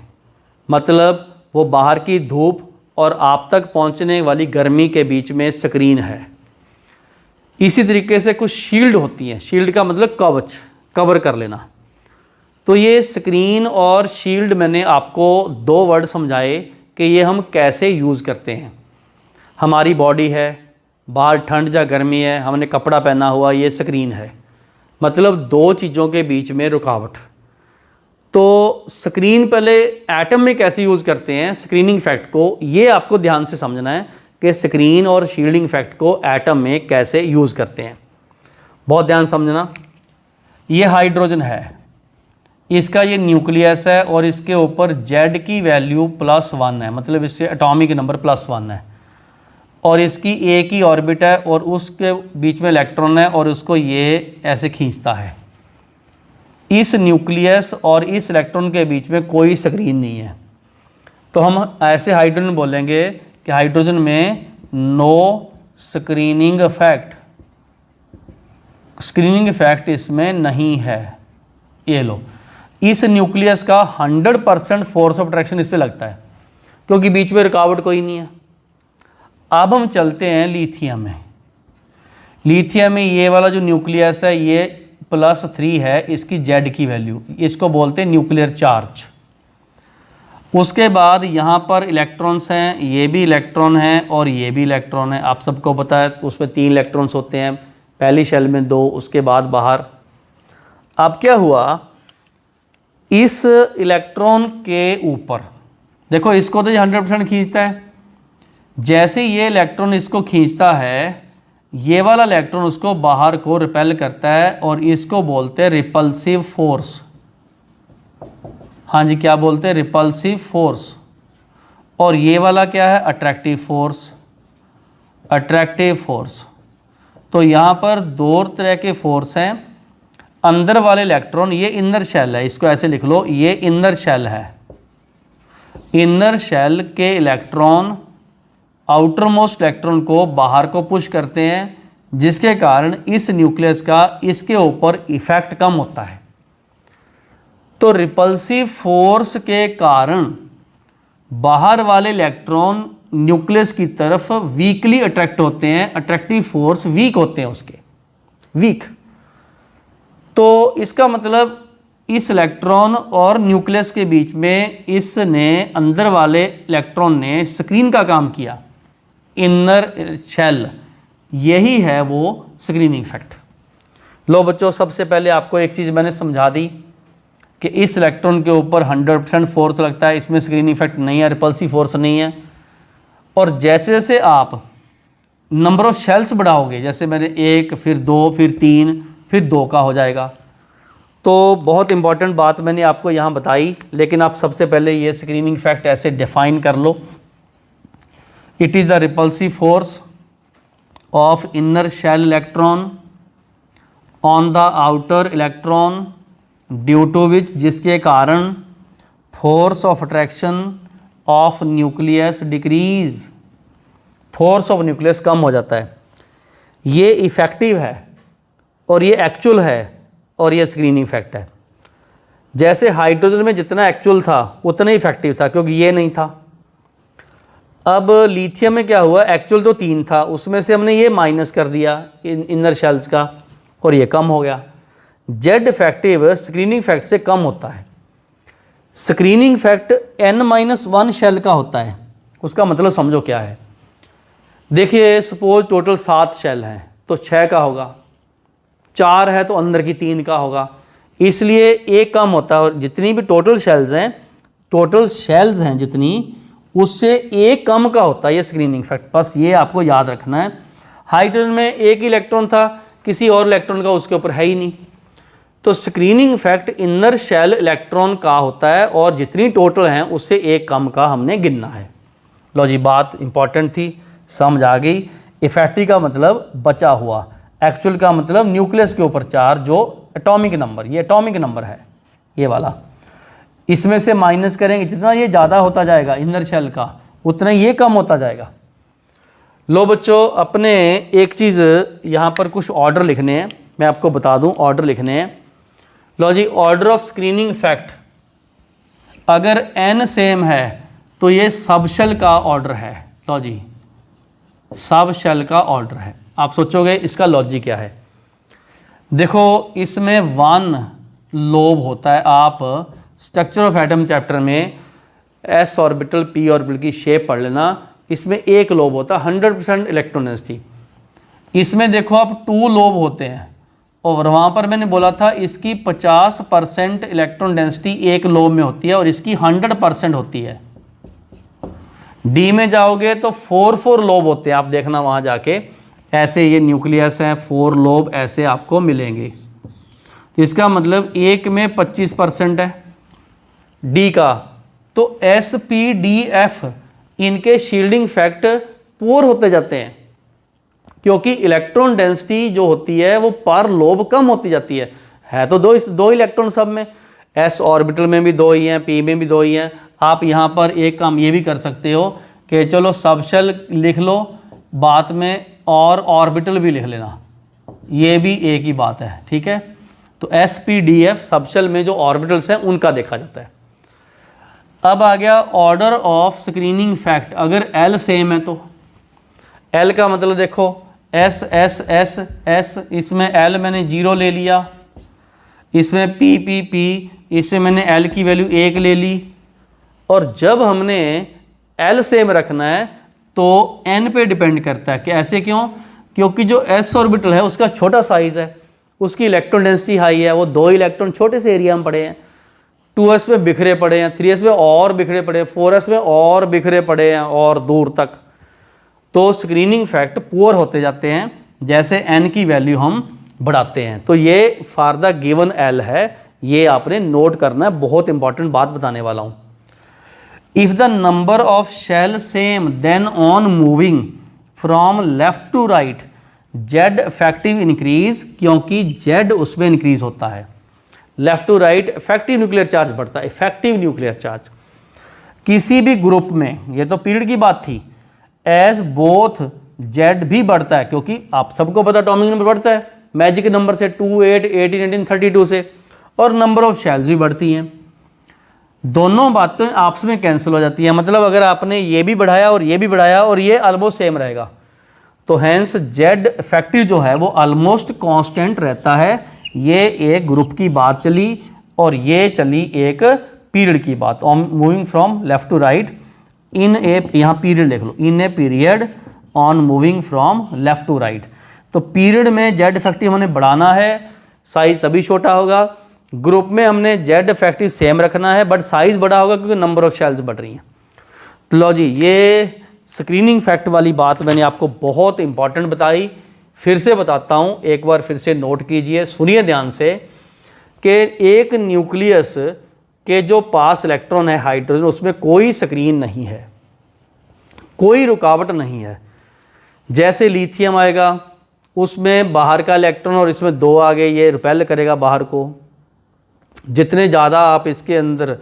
मतलब वो बाहर की धूप और आप तक पहुंचने वाली गर्मी के बीच में स्क्रीन है। इसी तरीके से कुछ शील्ड होती हैं। शील्ड का मतलब कवच, कवर कर लेना। तो ये स्क्रीन और शील्ड मैंने आपको 2 वर्ड समझाए कि ये हम कैसे यूज़ करते हैं। हमारी बॉडी है, बाहर ठंड या गर्मी है, हमने कपड़ा पहना हुआ, ये स्क्रीन है। मतलब 2 चीज़ों के बीच में रुकावट। तो स्क्रीन पहले एटम में कैसे यूज़ करते हैं स्क्रीनिंग इफेक्ट को, ये आपको ध्यान से समझना है कि स्क्रीन और शील्डिंग इफेक्ट को एटम में कैसे यूज़ करते हैं। बहुत ध्यान समझना। ये हाइड्रोजन है, इसका ये न्यूक्लियस है, और इसके ऊपर Z की वैल्यू +1 है, मतलब इससे एटॉमिक नंबर +1 है, और इसकी A की ऑर्बिट है, और उसके बीच में इलेक्ट्रॉन है, और उसको ये ऐसे खींचता है। इस न्यूक्लियस और इस इलेक्ट्रॉन के बीच में कोई स्क्रीन नहीं है। तो हम ऐसे हाइड्रोजन बोलेंगे कि हाइड्रोजन में no screening effect, screening effect इसमें नहीं है। ये लो, इस न्यूक्लियस का 100% फोर्स ऑफ अट्रैक्शन इस पे लगता है, क्योंकि बीच में रुकावट कोई नहीं है। अब हम चलते हैं लिथियम में। लिथियम में ये वाला जो न्यूक्लियस है ये +3 है, इसकी Z की वैल्यू, इसको बोलते हैं न्यूक्लियर चार्ज। उसके बाद यहाँ पर इलेक्ट्रॉन्स हैं, ये भी इलेक्ट्रॉन हैं और ये भी इलेक्ट्रॉन है। आप सबको पता है उसमें 3 इलेक्ट्रॉन्स होते हैं, पहली शेल में 2, उसके बाद बाहर। अब क्या हुआ, इस इलेक्ट्रॉन के ऊपर देखो, इसको तो 100% खींचता है। जैसे ये इलेक्ट्रॉन इसको खींचता है, ये वाला इलेक्ट्रॉन उसको बाहर को रिपेल करता है, और इसको बोलते हैं रिपल्सिव फोर्स। हाँ जी, क्या बोलते हैं? Repulsive force. और ये वाला क्या है? Attractive force. Attractive force. तो यहाँ पर 2 तरह के फोर्स हैं। अंदर वाले इलेक्ट्रॉन, ये इनर शेल है, इसको ऐसे लिख लो, ये इनर शेल है। इनर शेल के इलेक्ट्रॉन आउटर मोस्ट इलेक्ट्रॉन को बाहर को पुश करते हैं, जिसके कारण इस न्यूक्लियस का इसके ऊपर इफेक्ट कम होता है। तो रिपल्सिव फोर्स के कारण बाहर वाले इलेक्ट्रॉन न्यूक्लियस की तरफ वीकली अट्रैक्ट होते हैं, अट्रैक्टिव फोर्स वीक होते हैं उसके, वीक। तो इसका मतलब इस इलेक्ट्रॉन और न्यूक्लियस के बीच में इसने अंदर वाले इलेक्ट्रॉन ने स्क्रीन का काम किया, इनर शेल, यही है वो स्क्रीनिंग इफेक्ट। लो बच्चों, सबसे पहले आपको एक चीज़ मैंने समझा दी कि इस इलेक्ट्रॉन के ऊपर 100% फोर्स लगता है, इसमें स्क्रीनिंग इफेक्ट नहीं है, रिपल्सिव फोर्स नहीं है। और जैसे जैसे आप नंबर ऑफ शेल्स बढ़ाओगे, जैसे मैंने 1, फिर 2, फिर 3, फिर 2 का हो जाएगा। तो बहुत इंपॉर्टेंट बात मैंने आपको यहाँ बताई, लेकिन आप सबसे पहले ये स्क्रीनिंग इफेक्ट ऐसे डिफाइन कर लो। It is the repulsive force of inner shell electron on the outer electron due to which, जिसके कारण force of attraction of nucleus decrease, force of nucleus कम हो जाता है। ये इफेक्टिव है और ये एक्चुअल है और ये स्क्रीनिंग इफेक्ट है। जैसे हाइड्रोजन में जितना एक्चुअल था उतना ही इफेक्टिव था, क्योंकि ये नहीं था। अब लिथियम में क्या हुआ, एक्चुअल तो 3 था, उसमें से हमने ये माइनस कर दिया इनर शेल्स का और ये कम हो गया। जेड इफेक्टिव स्क्रीनिंग इफेक्ट से कम होता है। स्क्रीनिंग इफेक्ट n-1 शेल का होता है। उसका मतलब समझो क्या है। देखिए, सपोज टोटल 7 शेल हैं तो 6 का होगा, 4 है तो अंदर की 3 का होगा, इसलिए एक कम होता है। और जितनी भी टोटल शेल्स हैं जितनी, उससे एक कम का होता है ये स्क्रीनिंग इफेक्ट। बस ये आपको याद रखना है। हाइड्रोजन में एक इलेक्ट्रॉन था, किसी और इलेक्ट्रॉन का उसके ऊपर है ही नहीं, तो screening effect inner shell electron का होता है और जितनी टोटल हैं उससे एक कम का हमने गिनना है। लो जी, बात इंपॉर्टेंट थी, समझ आ गई। इफेक्टिव का मतलब बचा हुआ, एक्चुअल का मतलब न्यूक्लियस के ऊपर चार्ज, जो एटॉमिक नंबर, ये एटॉमिक नंबर है ये वाला। इसमें से माइनस करेंगे, जितना ये ज़्यादा होता जाएगा इनर शेल का, उतना ये कम होता जाएगा। लो बच्चों, अपने एक चीज़ यहाँ पर कुछ ऑर्डर लिखने हैं, मैं आपको बता दूँ ऑर्डर लिखने हैं। लो जी, ऑर्डर ऑफ स्क्रीनिंग इफेक्ट अगर n सेम है तो ये सब शेल का ऑर्डर है। लो जी, सब शेल का ऑर्डर है। आप सोचोगे इसका लॉजिक क्या है। देखो, इसमें 1 लोब होता है। आप स्ट्रक्चर ऑफ एटम चैप्टर में s ऑर्बिटल p ऑर्बिटल की शेप पढ़ लेना, इसमें 1 लोब होता है, 100% इलेक्ट्रॉन डेंसिटी। इसमें देखो आप 2 लोब होते हैं, और वहाँ पर मैंने बोला था इसकी 50% इलेक्ट्रॉन डेंसिटी एक लोब में होती है और इसकी 100% होती है। डी में जाओगे तो 4 लोब होते हैं, आप देखना वहाँ जाके, ऐसे ये न्यूक्लियस है, 4 लोब ऐसे आपको मिलेंगे। इसका मतलब एक में 25% है डी का। तो एस पी डी एफ इनके शील्डिंग इफेक्ट पुअर होते जाते हैं, क्योंकि इलेक्ट्रॉन डेंसिटी जो होती है वो पर लोब कम होती जाती है तो दो इलेक्ट्रॉन सब में, एस ऑर्बिटल में भी 2 ही हैं, पी में भी 2 ही हैं। आप यहाँ पर एक काम ये भी कर सकते हो कि चलो सब शेल लिख लो, बाद में और ऑर्बिटल भी लिख लेना, ये भी एक ही बात है, ठीक है। तो S P D F subshell में जो ऑर्बिटल्स हैं उनका देखा जाता है। अब आ गया ऑर्डर ऑफ स्क्रीनिंग इफेक्ट। अगर एल सेम है तो एल का मतलब देखो एस एस एस एस, इसमें एल मैंने 0 ले लिया, इसमें पी पी पी, इसमें मैंने एल की वैल्यू 1 ले ली। और जब हमने एल सेम रखना है तो एन पे डिपेंड करता है कि ऐसे क्यों, क्योंकि जो एस ऑर्बिटल है उसका छोटा साइज है, उसकी इलेक्ट्रॉन डेंसिटी हाई है, वो 2 इलेक्ट्रॉन छोटे से एरिया में पड़े हैं, 2s में बिखरे पड़े हैं, 3s में और बिखरे पड़े हैं, 4s में और बिखरे पड़े हैं और दूर तक। तो स्क्रीनिंग इफेक्ट पुअर होते जाते हैं जैसे n की वैल्यू हम बढ़ाते हैं। तो ये फॉर द गिवन l है, ये आपने नोट करना है, बहुत इंपॉर्टेंट बात बताने वाला हूँ। If the number of shell same then on moving from left to right Z effective increase, क्योंकि जेड उसमें इंक्रीज होता है, left to right effective nuclear charge बढ़ता है, इफेक्टिव न्यूक्लियर चार्ज किसी भी ग्रुप में, ये तो पीरियड की बात थी, एज बोथ जेड भी बढ़ता है, क्योंकि आप सबको पता एटॉमिक नंबर बढ़ता है मैजिक नंबर से 2, 8, 18, 19, 32 से, और नंबर ऑफ शेल्स भी बढ़ती हैं। दोनों बातें आपस में कैंसिल हो जाती हैं। मतलब अगर आपने ये भी बढ़ाया और ये भी बढ़ाया और ये ऑलमोस्ट सेम रहेगा, तो हैंस जेड इफेक्टिव जो है वो ऑलमोस्ट कांस्टेंट रहता है। ये एक ग्रुप की बात चली और ये चली एक पीरियड की बात, moving from left to right in a, यहाँ पीरियड लिख लो, in a period on moving from left to right. तो पीरियड में जेड इफेक्टिव हमने बढ़ाना है, साइज तभी छोटा होगा। ग्रुप में हमने जेड इफेक्टिव सेम रखना है बट साइज बड़ा होगा क्योंकि नंबर ऑफ शेल्स बढ़ रही हैं। तो लो जी, ये स्क्रीनिंग फैक्ट वाली बात मैंने आपको बहुत इंपॉर्टेंट बताई। फिर से बताता हूँ, एक बार फिर से नोट कीजिए, सुनिए ध्यान से, कि एक न्यूक्लियस के जो पास इलेक्ट्रॉन है हाइड्रोजन, उसमें कोई स्क्रीन नहीं है, कोई रुकावट नहीं है। जैसे लिथियम आएगा उसमें बाहर का इलेक्ट्रॉन और इसमें दो आ गए, ये रिपेल करेगा बाहर को। जितने ज़्यादा आप इसके अंदर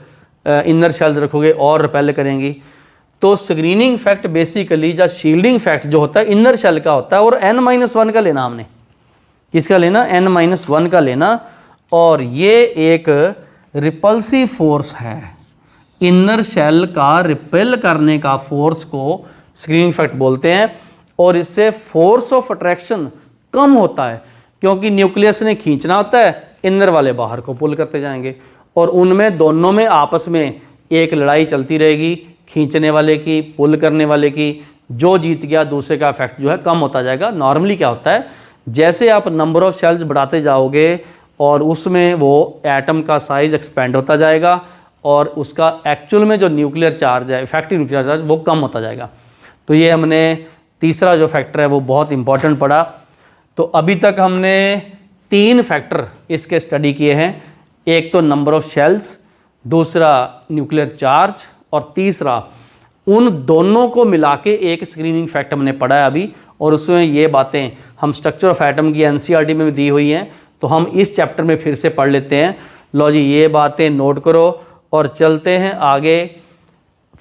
इनर शेल्स रखोगे और रिपेल करेंगी। तो स्क्रीनिंग फैक्ट बेसिकली या शील्डिंग फैक्ट जो होता है इनर शेल का होता है। और n-1 का लेना हमने, किसका लेना, n-1 का लेना। और ये एक रिपल्सिव फोर्स है, इनर शेल का रिपेल करने का फोर्स को स्क्रीनिंग फैक्ट बोलते हैं। और इससे फोर्स ऑफ अट्रैक्शन कम होता है क्योंकि न्यूक्लियस ने खींचना होता है, इनर वाले बाहर को पुल करते जाएंगे और उनमें दोनों में आपस में एक लड़ाई चलती रहेगी, खींचने वाले की, पुल करने वाले की। जो जीत गया दूसरे का इफेक्ट जो है कम होता जाएगा। नॉर्मली क्या होता है, जैसे आप नंबर ऑफ शेल्स बढ़ाते जाओगे और उसमें वो एटम का साइज एक्सपेंड होता जाएगा और उसका एक्चुअल में जो न्यूक्लियर चार्ज है, इफेक्टिव न्यूक्लियर चार्ज, वो कम होता जाएगा। तो ये हमने तीसरा जो फैक्टर है वो बहुत इंपॉर्टेंट पड़ा। तो अभी तक हमने 3 फैक्टर इसके स्टडी किए हैं। एक तो नंबर ऑफ शेल्स, दूसरा न्यूक्लियर चार्ज और तीसरा उन दोनों को मिला के एक स्क्रीनिंग फैक्ट हमने पढ़ा है अभी। और उसमें ये बातें हम स्ट्रक्चर ऑफ एटम की एनसीईआरटी में भी दी हुई हैं, तो हम इस चैप्टर में फिर से पढ़ लेते हैं। लो जी, ये बातें नोट करो और चलते हैं आगे।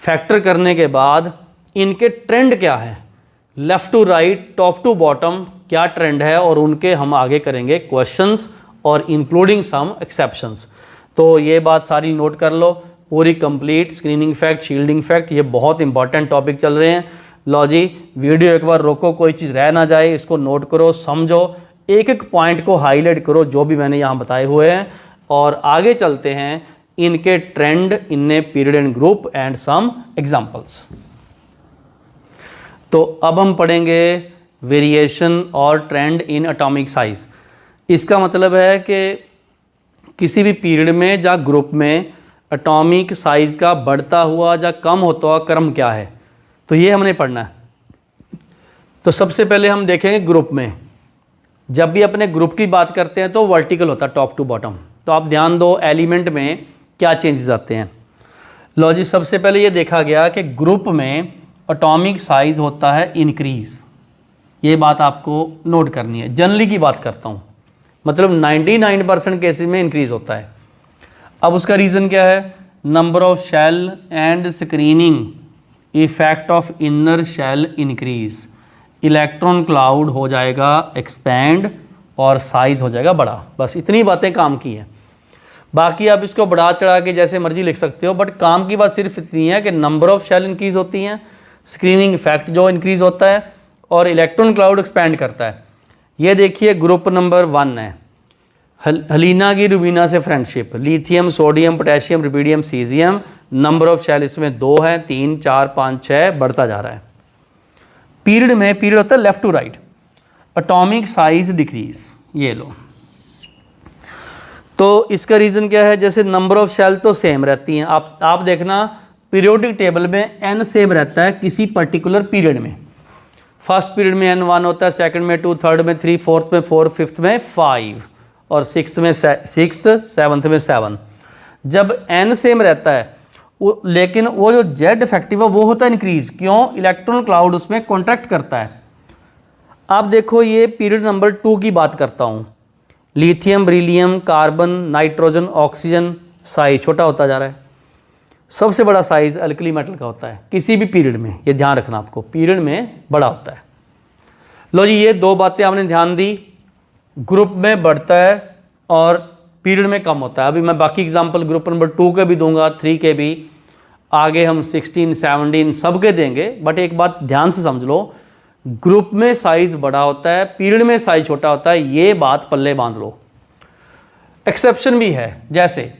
फैक्टर करने के बाद इनके ट्रेंड क्या है, left to right, top to bottom क्या ट्रेंड है, और उनके हम आगे करेंगे क्वेश्चंस और इंक्लूडिंग सम एक्सेप्शंस। तो ये बात सारी नोट कर लो, पूरी complete screening fact, shielding fact, ये बहुत इंपॉर्टेंट टॉपिक चल रहे हैं। लो जी, वीडियो एक बार रोको, कोई चीज़ रह ना जाए, इसको नोट करो, समझो, एक एक पॉइंट को हाईलाइट करो जो भी मैंने यहाँ बताए हुए हैं। और आगे चलते हैं इनके trend in a period and group and some examples. तो अब हम पढ़ेंगे वेरिएशन और ट्रेंड इन एटॉमिक साइज। इसका मतलब है कि किसी भी पीरियड में या ग्रुप में एटॉमिक साइज का बढ़ता हुआ या कम होता हुआ क्रम क्या है, तो ये हमने पढ़ना है। तो सबसे पहले हम देखेंगे ग्रुप में। जब भी अपने ग्रुप की बात करते हैं तो वर्टिकल होता है, टॉप टू बॉटम। तो आप ध्यान दो एलिमेंट में क्या चेंजेस आते हैं। लो जी, सबसे पहले ये देखा गया कि ग्रुप में एटॉमिक साइज होता है इंक्रीज। ये बात आपको नोट करनी है। जनरली की बात करता हूँ, मतलब 99% केसेस में इंक्रीज होता है। अब उसका रीज़न क्या है, number of shell and screening effect of inner shell increase. Electron cloud हो जाएगा एक्सपैंड और साइज हो जाएगा बड़ा। बस इतनी बातें काम की हैं। बाकी आप इसको बढ़ा चढ़ा के जैसे मर्जी लिख सकते हो, बट काम की बात सिर्फ इतनी है कि नंबर ऑफ शेल इंक्रीज होती हैं, स्क्रीनिंग इफेक्ट जो इंक्रीज होता है और इलेक्ट्रॉन क्लाउड एक्सपैंड करता है। ये देखिए ग्रुप नंबर 1 है, हलीना की रुबीना से friendship, lithium, sodium, potassium, rubidium, caesium. Number of shell इसमें 2 है, 3, 4, 5, 6 बढ़ता जा रहा है। पीरियड में पीरियड होता है left to right, atomic size decrease. ये लो, तो इसका रीज़न क्या है, जैसे नंबर ऑफ शेल तो सेम रहती हैं। आप देखना पीरियोडिक टेबल में n सेम रहता है किसी पर्टिकुलर पीरियड में। फर्स्ट पीरियड में n1 होता है, सेकंड में 2, थर्ड में 3, फोर्थ में 4, फिफ्थ में 5 और सिक्स्थ में 6, सेवन्थ में 7। जब n सेम रहता है लेकिन वो जो जेड इफेक्टिव है वो होता है इंक्रीज। क्यों, इलेक्ट्रॉन क्लाउड उसमें कॉन्ट्रैक्ट करता है। आप देखो ये पीरियड नंबर 2 की बात करता हूँ, lithium, beryllium, carbon, nitrogen, oxygen, size छोटा होता जा रहा है। सबसे बड़ा साइज अल्कली मेटल का होता है किसी भी पीरियड में, ये ध्यान रखना आपको, पीरियड में बड़ा होता है। लो जी, ये 2 बातें आपने ध्यान दी, ग्रुप में बढ़ता है और पीरियड में कम होता है। अभी मैं बाकी एग्जांपल ग्रुप नंबर 2 के भी दूंगा, 3 के भी, आगे हम 16, 17 सब के देंगे। बट एक बात ध्यान से समझ लो, ग्रुप में साइज बड़ा होता है, पीरियड में साइज छोटा होता है, ये बात पल्ले बांध लो। एक्सेप्शन भी है, जैसे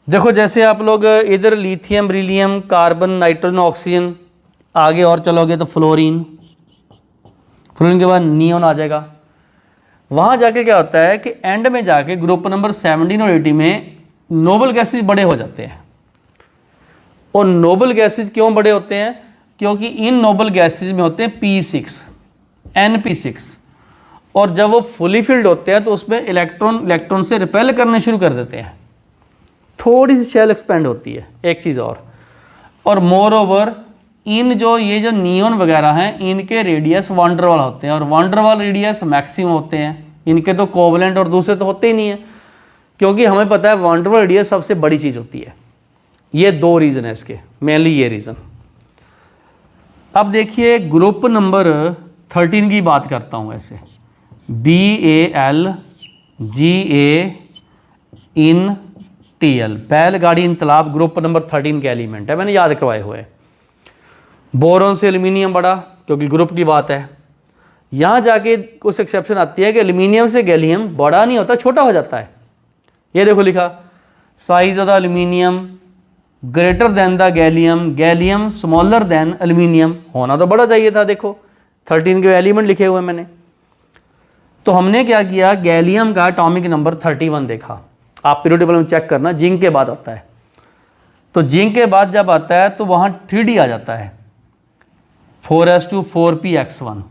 देखो, जैसे आप लोग इधर lithium, beryllium, carbon, nitrogen, oxygen, आगे और चलोगे तो फ्लोरीन, फ्लोरीन के बाद नियोन आ जाएगा। वहाँ जाके क्या होता है कि एंड में जाके ग्रुप नंबर 17 और 18 में नोबल गैसेज बड़े हो जाते हैं। और नोबल गैसेज क्यों बड़े होते हैं? क्योंकि इन नोबल गैसेज में होते हैं P6, NP6, और जब वो फुली फिल्ड होते हैं तो उसमें इलेक्ट्रॉन से रिपेल करने शुरू कर देते हैं, थोड़ी सी शेल एक्सपेंड होती है। एक चीज़ और मोर ओवर इन ये जो नियोन वगैरह हैं, इनके रेडियस वांडरवाल होते हैं, और वांडरवाल रेडियस मैक्सिमम होते हैं। इनके तो कोवलेंट और दूसरे तो होते ही नहीं है, क्योंकि हमें पता है वांडरवाल रेडियस सबसे बड़ी चीज़ होती है। ये 2 रीज़न है इसके, मेनली ये रीज़न। अब देखिए ग्रुप नंबर 13 की बात करता हूँ। ऐसे BALGA इन TL, बैलगाड़ी इनकलाब ग्रुप नंबर 13 के एलिमेंट है, मैंने याद करवाए हुए। बोरोन से एल्यूमिनियम बड़ा, क्योंकि ग्रुप की बात है। यहाँ जाके कुछ एक्सेप्शन आती है कि एल्यूमिनियम से गैलियम बड़ा नहीं होता, छोटा हो जाता है। ये देखो लिखा, size of the aluminium greater than the gallium, gallium smaller than aluminium. होना तो बड़ा चाहिए था। देखो 13 के एलिमेंट लिखे हुए मैंने। तो हमने क्या किया, गैलियम का एटॉमिक नंबर 31 देखा। आप पीरियड टेबल में चेक करना, जिंक के बाद आता है। तो जिंक के बाद जब आता है तो वहाँ 3D आ जाता है, 4s2 4px1।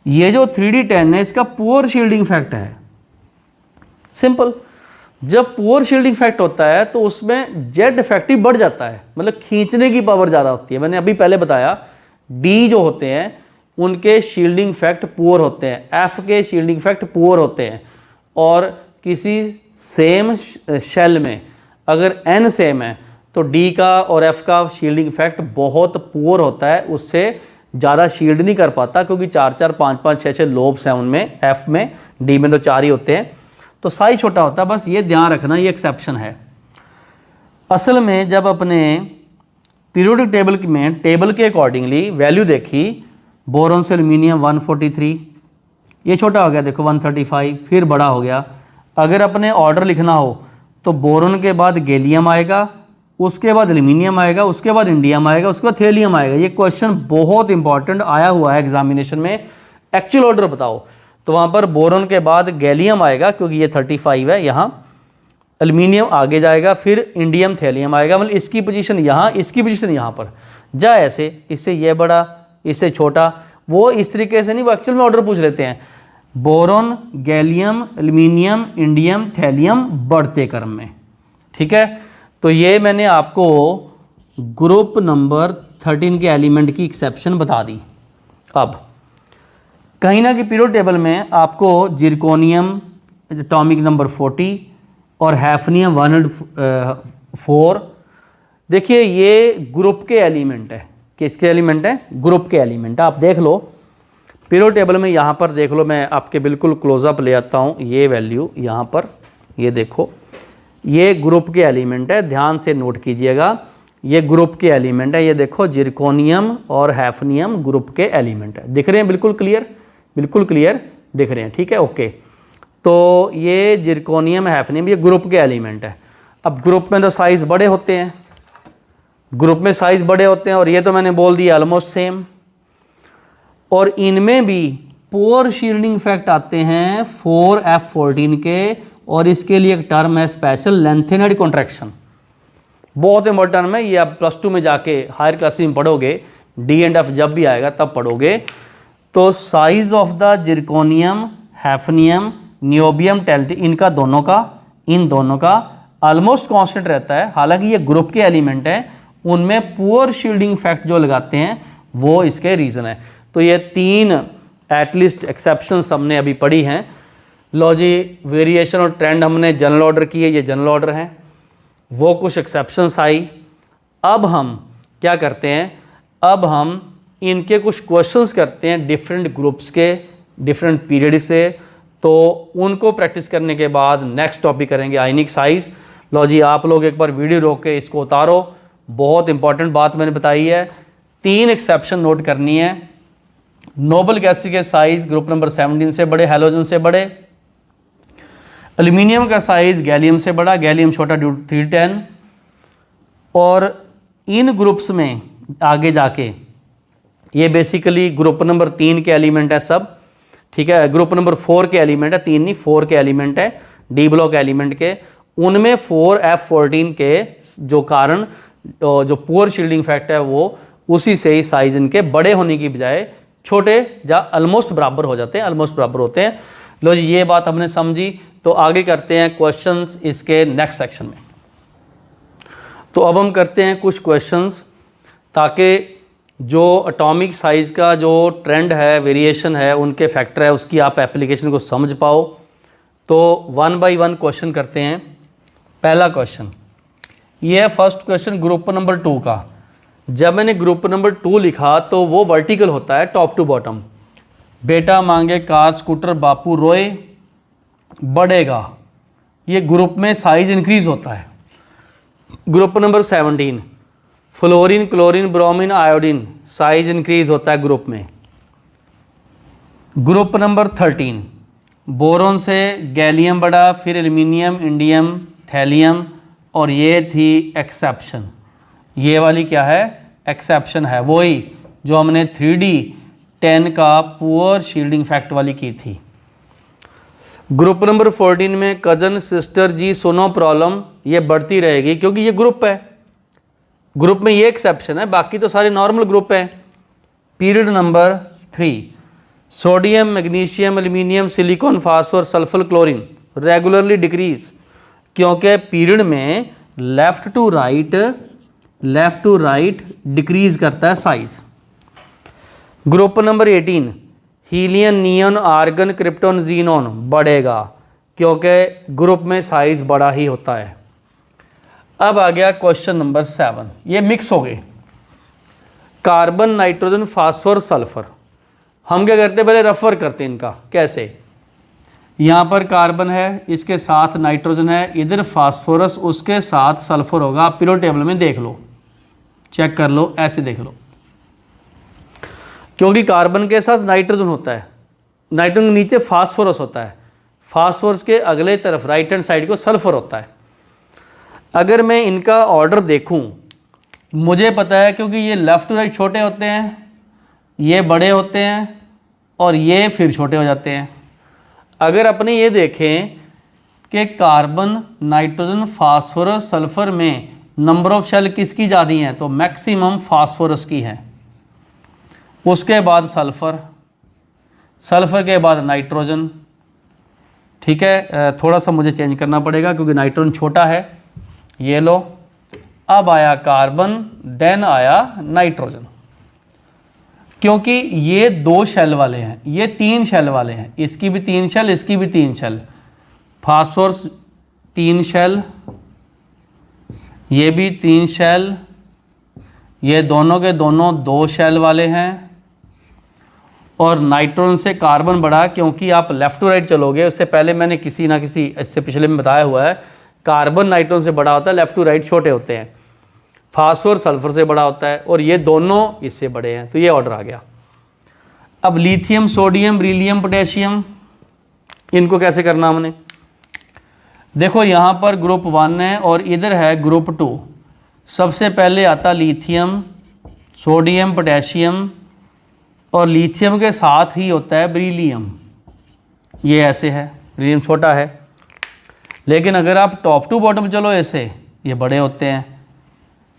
ये जो 3D10 है, इसका पुअर शील्डिंग फैक्ट है। सिंपल। जब पुअर शील्डिंग फैक्ट होता है तो उसमें जेड इफेक्टिव बढ़ जाता है, मतलब खींचने की पावर ज़्यादा होती है। मैंने अभी पहले बताया, डी जो होते हैं उनके शील्डिंग फैक्ट पुअर होते हैं, एफ के शील्डिंग फैक्ट पुअर होते हैं। और किसी सेम शेल में अगर एन सेम है तो डी का और एफ का शील्डिंग फैक्ट बहुत पुअर होता है, उससे ज़्यादा शील्ड नहीं कर पाता, क्योंकि 4-4, 5-5, 6-6 लोब्स हैं उनमें, एफ में, डी में तो 4 ही होते हैं, तो साइज छोटा होता है। बस ये ध्यान रखना, ये एक्सेप्शन है। असल में जब अपने पीरियोडिक टेबल में टेबल के अकॉर्डिंगली वैल्यू देखी, बोरोन से एल्यूमिनियम 143, ये छोटा हो गया देखो 135, फिर बड़ा हो गया। अगर अपने ऑर्डर लिखना हो तो बोरोन के बाद गैलियम आएगा, उसके बाद एल्यूमिनियम आएगा, उसके बाद इंडियम आएगा, उसके बाद थेलियम आएगा। ये क्वेश्चन बहुत इंपॉर्टेंट आया हुआ है एग्जामिनेशन में। एक्चुअल ऑर्डर बताओ, तो वहाँ पर बोरोन के बाद गैलियम आएगा, क्योंकि ये 35 है, यहाँ एल्यूमिनियम आगे जाएगा, फिर इंडियम, थेलियम आएगा। मतलब इसकी पोजीशन यहाँ, इसकी पोजीशन यहाँ पर जा, ऐसे इससे ये बड़ा, इससे छोटा। वो इस तरीके से नहीं, वो एक्चुअल में ऑर्डर पूछ लेते हैं। Boron, gallium, aluminium, indium, thallium बढ़ते क्रम में। ठीक है, तो ये मैंने आपको ग्रुप नंबर 13 के एलिमेंट की एक्सेप्शन बता दी। अब कहीं ना कि पीरियड टेबल में आपको जिरकोनियम एटॉमिक नंबर 40 और हैफनियम 104, देखिए ये ग्रुप के एलिमेंट है। किसके एलिमेंट है? ग्रुप के एलिमेंट। आप देख लो पीरियड टेबल में, यहाँ पर देख लो, मैं आपके बिल्कुल क्लोजअप ले आता हूँ। ये वैल्यू यहाँ पर, ये देखो, ये ग्रुप के एलिमेंट है, ध्यान से नोट कीजिएगा। ये ग्रुप के एलिमेंट है, ये देखो जिरकोनियम और हैफनियम ग्रुप के एलिमेंट है। दिख रहे हैं? बिल्कुल क्लियर, बिल्कुल क्लियर दिख रहे हैं। ठीक है, ओके। तो ये जिरकोनियम, हैफनियम, ये ग्रुप के एलिमेंट है। अब ग्रुप में तो साइज़ बड़े होते हैं, ग्रुप में साइज़ बड़े होते हैं, और ये तो मैंने बोल दिया ऑलमोस्ट सेम। और इनमें भी पुअर शील्डिंग इफेक्ट आते हैं 4f14 के, और इसके लिए एक टर्म है स्पेशल लेंथेनेड कॉन्ट्रैक्शन। बहुत इंपॉर्टेंट टर्म है ये, आप +2 में जाके हायर क्लासेस में पढ़ोगे, डी एंड एफ जब भी आएगा तब पढ़ोगे। तो size of the zirconium, hafnium, niobium, टैल्टी, इनका दोनों का, इन दोनों का ऑलमोस्ट कांस्टेंट रहता है। हालांकि ये ग्रुप के एलिमेंट हैं, उनमें पुअर शील्डिंग फैक्ट जो लगाते हैं वो इसके रीज़न है। तो ये 3 एटलीस्ट एक्सेप्शंस हमने अभी पढ़ी हैं। लो जी, वेरिएशन और ट्रेंड हमने जनरल ऑर्डर किए, ये जनरल ऑर्डर हैं, वो कुछ एक्सेप्शंस आई। अब हम क्या करते हैं, अब हम इनके कुछ क्वेश्चंस करते हैं डिफरेंट ग्रुप्स के, डिफरेंट पीरियड से, तो उनको प्रैक्टिस करने के बाद नेक्स्ट टॉपिक करेंगे आयनिक साइज। लो जी, आप लोग एक बार वीडियो रोक के इसको उतारो, बहुत इंपॉर्टेंट बात मैंने बताई है। 3 एक्सेप्शन नोट करनी है। नोबल गैसेस के साइज ग्रुप नंबर 17 से बड़े, हैलोजन से बड़े। एल्यूमिनियम का साइज गैलियम से बड़ा, गैलियम छोटा ड्यू 310। और इन ग्रुप्स में आगे जाके ये बेसिकली ग्रुप नंबर 3 के एलिमेंट है सब, ठीक है। ग्रुप नंबर 4 के एलिमेंट है, 3 नहीं 4 के एलिमेंट है, डी ब्लॉक एलिमेंट के। उनमें 4F14 के जो कारण जो पुअर शील्डिंग फैक्ट है वो उसी से ही साइज इनके बड़े होने की बजाय छोटे या ऑलमोस्ट बराबर हो जाते हैं, ऑलमोस्ट बराबर होते हैं। लो जी, ये बात हमने समझी। तो आगे करते हैं क्वेश्चंस इसके नेक्स्ट सेक्शन में। तो अब हम करते हैं कुछ क्वेश्चंस, ताकि जो एटॉमिक साइज का जो ट्रेंड है, वेरिएशन है, उनके फैक्टर है, उसकी आप एप्लीकेशन को समझ पाओ। तो 1 बाय 1 क्वेश्चन करते हैं। पहला क्वेश्चन ये है फर्स्ट क्वेश्चन ग्रुप नंबर 2 का। जब मैंने ग्रुप नंबर 2 लिखा तो वो वर्टिकल होता है, टॉप टू बॉटम। बेटा मांगे कार स्कूटर बापू रोए, बढ़ेगा, ये ग्रुप में साइज इंक्रीज होता है। Group number 17 fluorine chlorine bromine iodine, size increase होता है ग्रुप में। ग्रुप नंबर 13 बोरोन से गैलियम बड़ा, फिर एल्यूमिनियम इंडियम थैलियम, और ये थी एक्सेप्शन। ये वाली क्या है? एक्सेप्शन है, वही जो हमने 3D10 का पुअर शील्डिंग फैक्ट वाली की थी। ग्रुप नंबर 14 में कजन सिस्टर जी सुनो प्रॉब्लम, ये बढ़ती रहेगी क्योंकि ये ग्रुप है, ग्रुप में ये एक्सेप्शन है, बाकी तो सारे नॉर्मल ग्रुप हैं। Period number 3 sodium magnesium aluminium silicon phosphorus sulphur chlorine regularly decrease, क्योंकि पीरियड में लेफ्ट टू राइट डिक्रीज करता है size. Group number 18 helium neon argon krypton xenon बढ़ेगा, क्योंकि ग्रुप में साइज बड़ा ही होता है। अब आ गया क्वेश्चन नंबर 7, ये मिक्स हो गए कार्बन नाइट्रोजन फास्फोर सल्फर। हम क्या करते हैं, पहले रेफर करते हैं इनका। कैसे? यहाँ पर कार्बन है, इसके साथ नाइट्रोजन है, इधर फास्फोरस, उसके साथ सल्फर होगा। आप पीरियोडिक टेबल में देख लो, चेक कर लो, ऐसे देख लो, क्योंकि कार्बन के साथ नाइट्रोजन होता है, नाइट्रोजन के नीचे फास्फोरस होता है, फास्फोरस के अगले तरफ राइट हैंड साइड को सल्फर होता है। अगर मैं इनका ऑर्डर देखूं, मुझे पता है क्योंकि ये लेफ़्ट टू राइट छोटे होते हैं, ये बड़े होते हैं, और ये फिर छोटे हो जाते हैं। अगर अपने ये देखें कि कार्बन नाइट्रोजन फास्फोरस सल्फर में नंबर ऑफ शेल किसकी ज़्यादा हैं, तो मैक्सिमम फास्फोरस की है, उसके बाद सल्फर, सल्फर के बाद नाइट्रोजन। ठीक है, थोड़ा सा मुझे चेंज करना पड़ेगा क्योंकि नाइट्रोजन छोटा है। ये लो, अब आया कार्बन, देन आया नाइट्रोजन, क्योंकि ये 2 शेल वाले हैं, ये 3 शेल वाले हैं, इसकी भी 3 शेल, इसकी भी 3 शेल, फास्फोरस 3 शेल, ये भी 3 शेल, ये दोनों के दोनों 2 शेल वाले हैं। और नाइट्रोजन से कार्बन बढ़ा, क्योंकि आप लेफ़्ट टू राइट चलोगे, उससे पहले मैंने किसी ना किसी इससे पिछले में बताया हुआ है, कार्बन नाइट्रोजन से बड़ा होता है, लेफ़्ट टू राइट छोटे होते हैं, फास्फोर सल्फर से बड़ा होता है, और ये दोनों इससे बड़े हैं। तो ये ऑर्डर आ गया। अब लिथियम सोडियम बेरिलियम पोटेशियम, इनको कैसे करना हमने? देखो यहाँ पर ग्रुप 1 है और इधर है ग्रुप 2। सबसे पहले आता लिथियम सोडियम पोटेशियम, और लिथियम के साथ ही होता है बेरिलियम। ये ऐसे है, बेरिलियम छोटा है, लेकिन अगर आप टॉप टू बॉटम चलो ऐसे, ये बड़े होते हैं।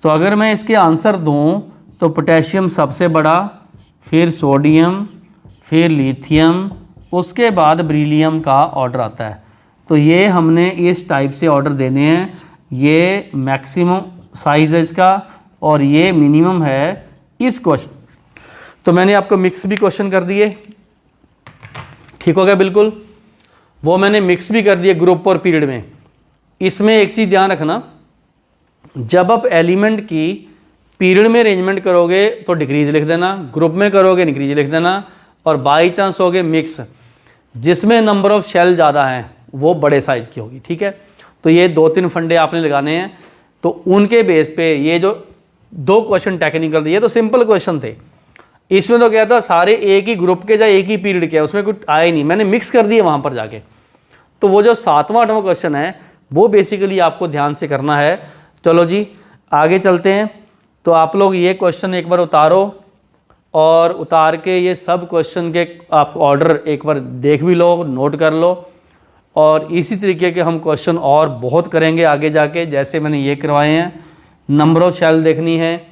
तो अगर मैं इसके आंसर दूं तो पोटेशियम सबसे बड़ा, फिर सोडियम, फिर लिथियम, उसके बाद बेरिलियम का ऑर्डर आता है। तो ये हमने इस टाइप से ऑर्डर देने हैं। ये मैक्सिमम साइज है इसका, और ये मिनिमम है इस क्वेश्चन। तो मैंने आपको मिक्स भी क्वेश्चन कर दिए, ठीक हो गया बिल्कुल। वो मैंने मिक्स भी कर दिए ग्रुप और पीरियड में। इसमें एक चीज़ ध्यान रखना, जब आप एलिमेंट की पीरियड में अरेंजमेंट करोगे तो डिक्रीज लिख देना, ग्रुप में करोगे इंक्रीज लिख देना, और बाई चांस हो गए मिक्स, जिसमें नंबर ऑफ शेल ज़्यादा हैं वो बड़े साइज़ की होगी, ठीक है। तो ये 2-3 फंडे आपने लगाने हैं। तो उनके बेस पे ये जो 2 क्वेश्चन टेक्निकल थे, ये तो सिंपल क्वेश्चन थे। इसमें तो क्या था, सारे एक ही ग्रुप के या एक ही पीरियड के, उसमें कुछ आया ही नहीं, मैंने मिक्स कर दिए वहाँ पर जाके। तो वो जो 7वां 8वां क्वेश्चन है वो बेसिकली आपको ध्यान से करना है। चलो जी आगे चलते हैं। तो आप लोग ये क्वेश्चन एक बार उतारो और उतार के ये सब क्वेश्चन के आप ऑर्डर एक बार देख भी लो, नोट कर लो। और इसी तरीके के हम क्वेश्चन और बहुत करेंगे आगे जाके, जैसे मैंने ये करवाए हैं। नंबर ऑफ शेल देखनी है,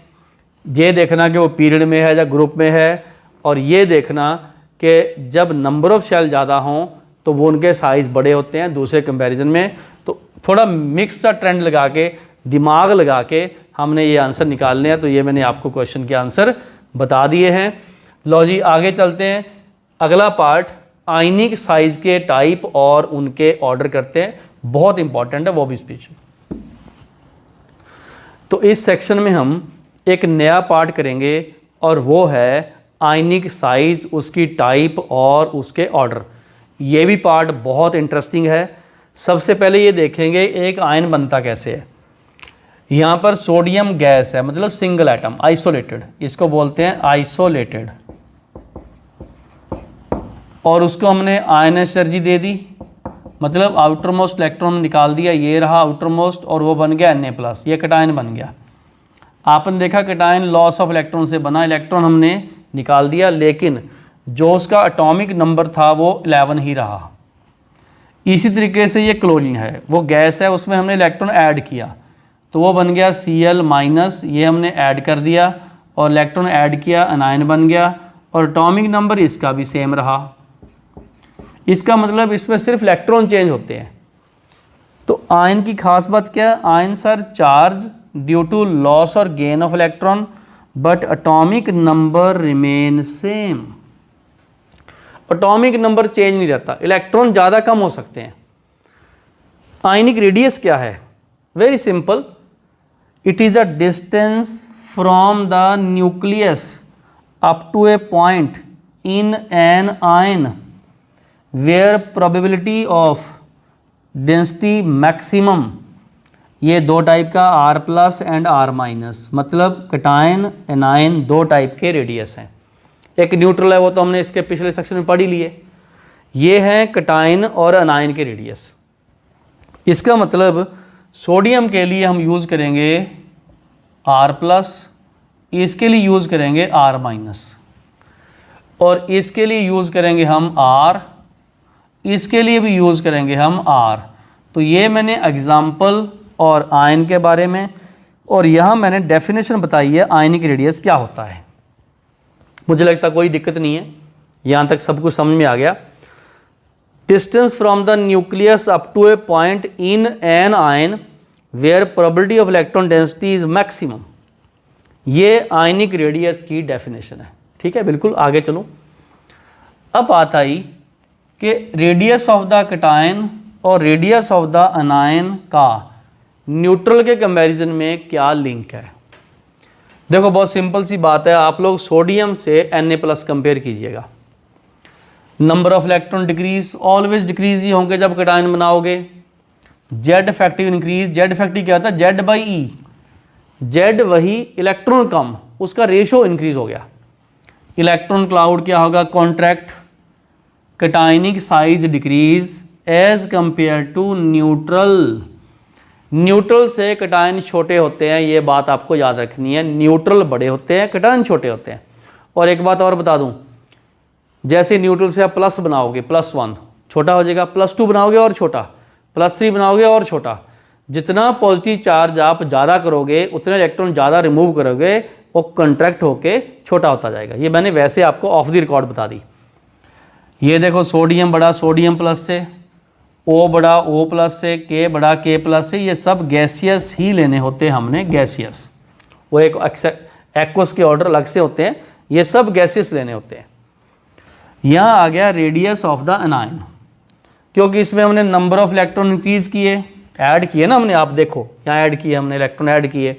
ये देखना कि वो पीरियड में है या ग्रुप में है, और ये देखना कि जब नंबर ऑफ शेल ज़्यादा हों तो वो उनके साइज़ बड़े होते हैं दूसरे कंपैरिजन में। तो थोड़ा मिक्स सा ट्रेंड लगा के, दिमाग लगा के हमने ये आंसर निकालने हैं। तो ये मैंने आपको क्वेश्चन के आंसर बता दिए हैं। लो जी आगे चलते हैं। अगला पार्ट आयनिक साइज के टाइप और उनके ऑर्डर करते हैं, बहुत इंपॉर्टेंट है वो भी स्पीच। तो इस सेक्शन में हम एक नया पार्ट करेंगे और वो है आयनिक साइज, उसकी टाइप और उसके ऑर्डर। ये भी पार्ट बहुत इंटरेस्टिंग है। सबसे पहले ये देखेंगे एक आयन बनता कैसे है। यहाँ पर सोडियम गैस है, मतलब सिंगल एटम, आइसोलेटेड, इसको बोलते हैं आइसोलेटेड। और उसको हमने आयनस एनर्जी दे दी, मतलब आउटर मोस्ट इलेक्ट्रॉन निकाल दिया, ये रहा आउटर मोस्ट, और वो बन गया Na+, ये कटायन बन गया। आपने देखा कटायन लॉस ऑफ इलेक्ट्रॉन से बना, इलेक्ट्रॉन हमने निकाल दिया, लेकिन जो उसका एटॉमिक नंबर था वो 11 ही रहा। इसी तरीके से ये क्लोरीन है, वो गैस है, उसमें हमने इलेक्ट्रॉन ऐड किया तो वो बन गया Cl-, ये हमने ऐड कर दिया और इलेक्ट्रॉन ऐड किया, अनायन बन गया, और एटॉमिक नंबर इसका भी सेम रहा। इसका मतलब इसमें सिर्फ इलेक्ट्रॉन चेंज होते हैं। तो आयन की खास बात क्या है, ions are charge due to loss और gain of electron but atomic number remain same. Atomic number change नहीं रहता, इलेक्ट्रॉन ज़्यादा कम हो सकते हैं। आयनिक रेडियस क्या है, very simple, it is the distance from the nucleus up to a point in an ion where probability of density maximum. ये 2 type का R+ एंड R-, मतलब कटायन एनायन 2 टाइप के रेडियस हैं। एक न्यूट्रल है, वो तो हमने इसके पिछले सेक्शन में पढ़ ही लिए। ये हैं कटायन और अनायन के रेडियस। इसका मतलब सोडियम के लिए हम यूज़ करेंगे R+, इसके लिए यूज़ करेंगे R-, और इसके लिए यूज़ करेंगे हम R, इसके लिए भी यूज़ करेंगे हम R। तो ये मैंने एग्जाम्पल और आयन के बारे में, और यहाँ मैंने डेफिनेशन बताई है आयनिक रेडियस क्या होता है। मुझे लगता कोई दिक्कत नहीं है, यहाँ तक सब कुछ समझ में आ गया। Distance from the nucleus up to a point in an ion where probability of electron density is maximum, ये आयनिक रेडियस की डेफिनेशन है। ठीक है, बिल्कुल आगे चलो। अब बात आई कि रेडियस ऑफ द कटायन और रेडियस ऑफ द अनायन का न्यूट्रल के कंपैरिजन में क्या लिंक है। देखो बहुत सिंपल सी बात है, आप लोग सोडियम से Na+ कंपेयर कीजिएगा, number of electron decrease, always decrease ही होंगे जब कटायन बनाओगे। Z effective increase, Z effective क्या होता है, Z/E, जेड वही, इलेक्ट्रॉन कम, उसका रेशो इंक्रीज हो गया। इलेक्ट्रॉन क्लाउड क्या होगा, contract, cationic size decrease as compare to neutral. Neutral से कटायन छोटे होते हैं, ये बात आपको याद रखनी है, न्यूट्रल बड़े होते हैं, कटायन छोटे होते हैं। और एक बात और बता दूं, जैसे न्यूट्रल से आप प्लस बनाओगे, +1 छोटा हो जाएगा, +2 बनाओगे और छोटा, +3 बनाओगे और छोटा। जितना पॉजिटिव चार्ज आप ज़्यादा करोगे उतने इलेक्ट्रॉन ज़्यादा रिमूव करोगे, वो कंट्रैक्ट होके छोटा होता जाएगा। ये मैंने वैसे आपको ऑफ द रिकॉर्ड बता दी। ये देखो सोडियम बड़ा सोडियम+ से, O बड़ा O+ से, K बड़ा K+ से, ये सब गैसियस ही लेने होते हैं हमने, गैसियस। वो एक एक्वस के ऑर्डर अलग से होते हैं, ये सब गैसियस लेने होते हैं। यहाँ आ गया रेडियस ऑफ द अनायन, क्योंकि इसमें हमने नंबर ऑफ इलेक्ट्रॉन इंक्रीज किए, ऐड किए ना हमने, आप देखो यहाँ ऐड किए हमने, इलेक्ट्रॉन ऐड किए।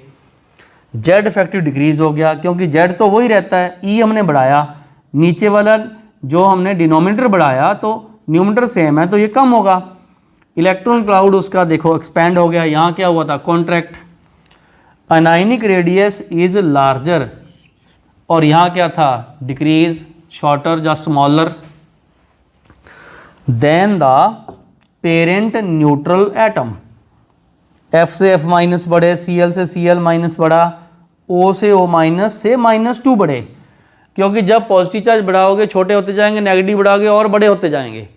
जेड इफेक्टिव डिक्रीज हो गया, क्योंकि जेड तो वही रहता है, ई हमने बढ़ाया, नीचे वाला जो हमने डिनोमिनेटर बढ़ाया तो न्यूमरेटर सेम है तो ये कम होगा। इलेक्ट्रॉन क्लाउड उसका देखो एक्सपेंड हो गया, यहाँ क्या हुआ था contract. Anionic radius is larger और यहाँ क्या था डिक्रीज, शॉर्टर या smaller than the parent neutral atom. F से F माइनस बढ़े, Cl से Cl माइनस बढ़ा, O से O माइनस से -2 बढ़े, क्योंकि जब पॉजिटिव चार्ज बढ़ाओगे छोटे होते जाएंगे, नेगेटिव बढ़ाओगे और बड़े होते जाएंगे,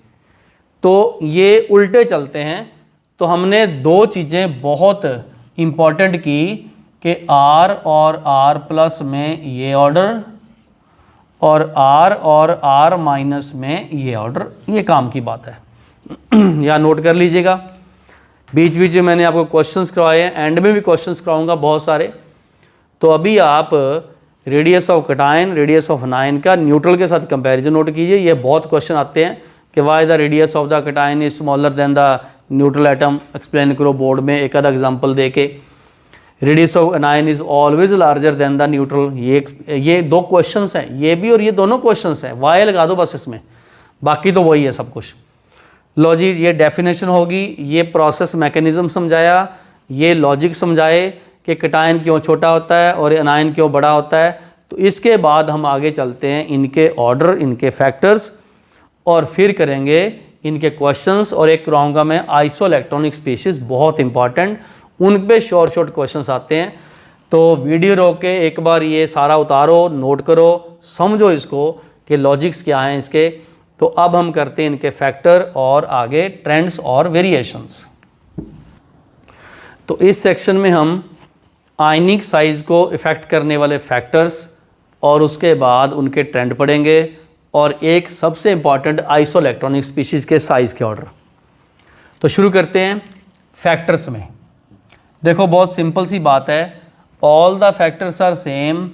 तो ये उल्टे चलते हैं। तो हमने दो चीज़ें बहुत इम्पॉर्टेंट की कि R और R+ में ये ऑर्डर और R और R- में ये ऑर्डर, ये काम की बात है। या नोट कर लीजिएगा। बीच बीच में मैंने आपको क्वेश्चंस करवाए हैं, एंड में भी क्वेश्चंस कराऊंगा बहुत सारे। तो अभी आप radius of cation, radius of अनायन का न्यूट्रल के साथ कंपैरिजन नोट कीजिए। ये बहुत क्वेश्चन आते हैं कि why the radius of the cation is smaller than the neutral atom, explain करो बोर्ड में एक आधा एग्जाम्पल दे के। Radius of अनायन is always larger than the neutral, ये दो क्वेश्चंस हैं, ये भी और ये दोनों क्वेश्चंस हैं। वाई लगा दो बस इसमें, बाकी तो वही है सब कुछ। लो जी, ये डेफिनेशन होगी, ये प्रोसेस मैकेनिज्म समझाया, ये लॉजिक समझाए कि कटायन क्यों छोटा होता है और अनायन क्यों बड़ा होता है। तो इसके बाद हम आगे चलते हैं इनके ऑर्डर, इनके फैक्टर्स, और फिर करेंगे इनके क्वेश्चंस। और एक कराऊंगा मैं आइसो इलेक्ट्रॉनिक स्पीशीज़, बहुत इंपॉर्टेंट, उन पे शॉर्ट शॉर्ट क्वेश्चंस आते हैं। तो वीडियो रोक के एक बार ये सारा उतारो, नोट करो, समझो इसको कि लॉजिक्स क्या हैं इसके। तो अब हम करते हैं इनके फैक्टर और आगे ट्रेंड्स और वेरिएशंस। तो इस सेक्शन में हम आयनिक साइज को इफ़ेक्ट करने वाले फैक्टर्स और उसके बाद उनके ट्रेंड पढ़ेंगे, और एक सबसे इंपॉर्टेंट आइसो इलेक्ट्रॉनिक स्पीशीज़ के साइज़ के ऑर्डर। तो शुरू करते हैं फैक्टर्स में। देखो बहुत सिंपल सी बात है, all the factors are same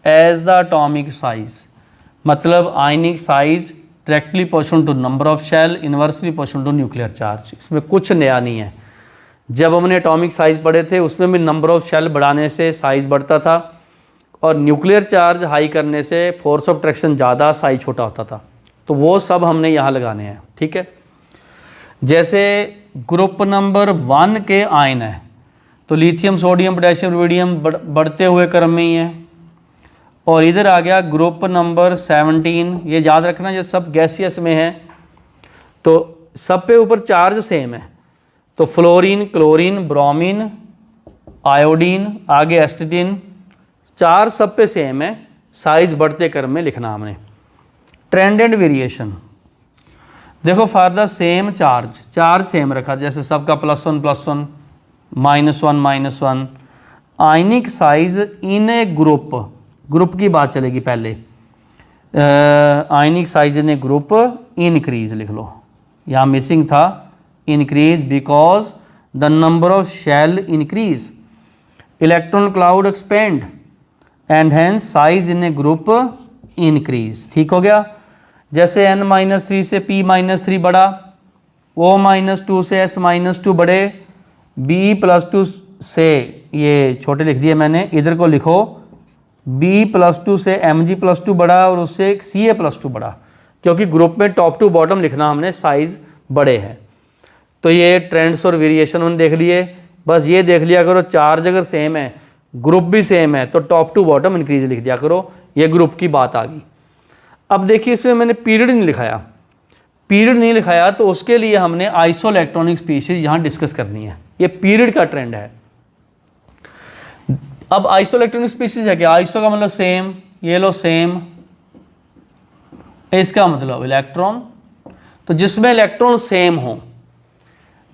as the atomic size, मतलब ionic size directly proportional to number of shell, inversely proportional to nuclear charge. इसमें कुछ नया नहीं है। जब हमने एटॉमिक साइज पढ़े थे उसमें भी नंबर ऑफ शेल बढ़ाने से साइज बढ़ता था, और न्यूक्लियर चार्ज हाई करने से फोर्स ऑफ अट्रैक्शन ज़्यादा, साइज छोटा होता था। तो वो सब हमने यहाँ लगाने हैं, ठीक है। जैसे ग्रुप नंबर 1 के आयन है, तो लिथियम, सोडियम, पोटेशियम, रुबिडियम बढ़ते हुए क्रम में ही है। और इधर आ गया ग्रुप नंबर 17, ये याद रखना ये सब गैसियस में है, तो सब पे ऊपर चार्ज सेम है। तो फ्लोरीन, क्लोरीन, ब्रोमीन, आयोडीन, आगे एस्टिडीन, चार सब पे सेम है, साइज बढ़ते क्रम में लिखना हमने। ट्रेंड एंड वेरिएशन, देखो for the same charge same रखा, जैसे सबका +1 +1, -1 -1। आयनिक साइज इन ए ग्रुप की बात चलेगी पहले। Ionic size in a group increase लिख लो, यहाँ मिसिंग था increase because the number of shell increase, electron cloud expand and hence size in a group increase. ठीक हो गया। जैसे n-3 से p-3 बढ़ा, O-2 से S-2 बढ़े, B+2 से, ये छोटे लिख दिए मैंने, इधर को लिखो B+2 से Mg+2 बढ़ा और उससे Ca+2 बढ़ा, क्योंकि ग्रुप में टॉप टू बॉटम लिखना हमने, साइज बड़े हैं। तो ये ट्रेंड्स और वेरिएशन उन्होंने देख लिए। बस ये देख लिया करो, चार्ज अगर सेम है, ग्रुप भी सेम है, तो टॉप टू बॉटम इंक्रीज लिख दिया करो, ये ग्रुप की बात आ गई। अब देखिए इसमें मैंने पीरियड नहीं लिखाया, तो उसके लिए हमने आइसो इलेक्ट्रॉनिक स्पीशीज यहाँ डिस्कस करनी है। ये पीरियड का ट्रेंड है। अब आइसो इलेक्ट्रॉनिक स्पीशीज है क्या? आइसो का मतलब सेम, ये लो सेम, इसका मतलब इलेक्ट्रॉन। तो जिसमें इलेक्ट्रॉन सेम हो,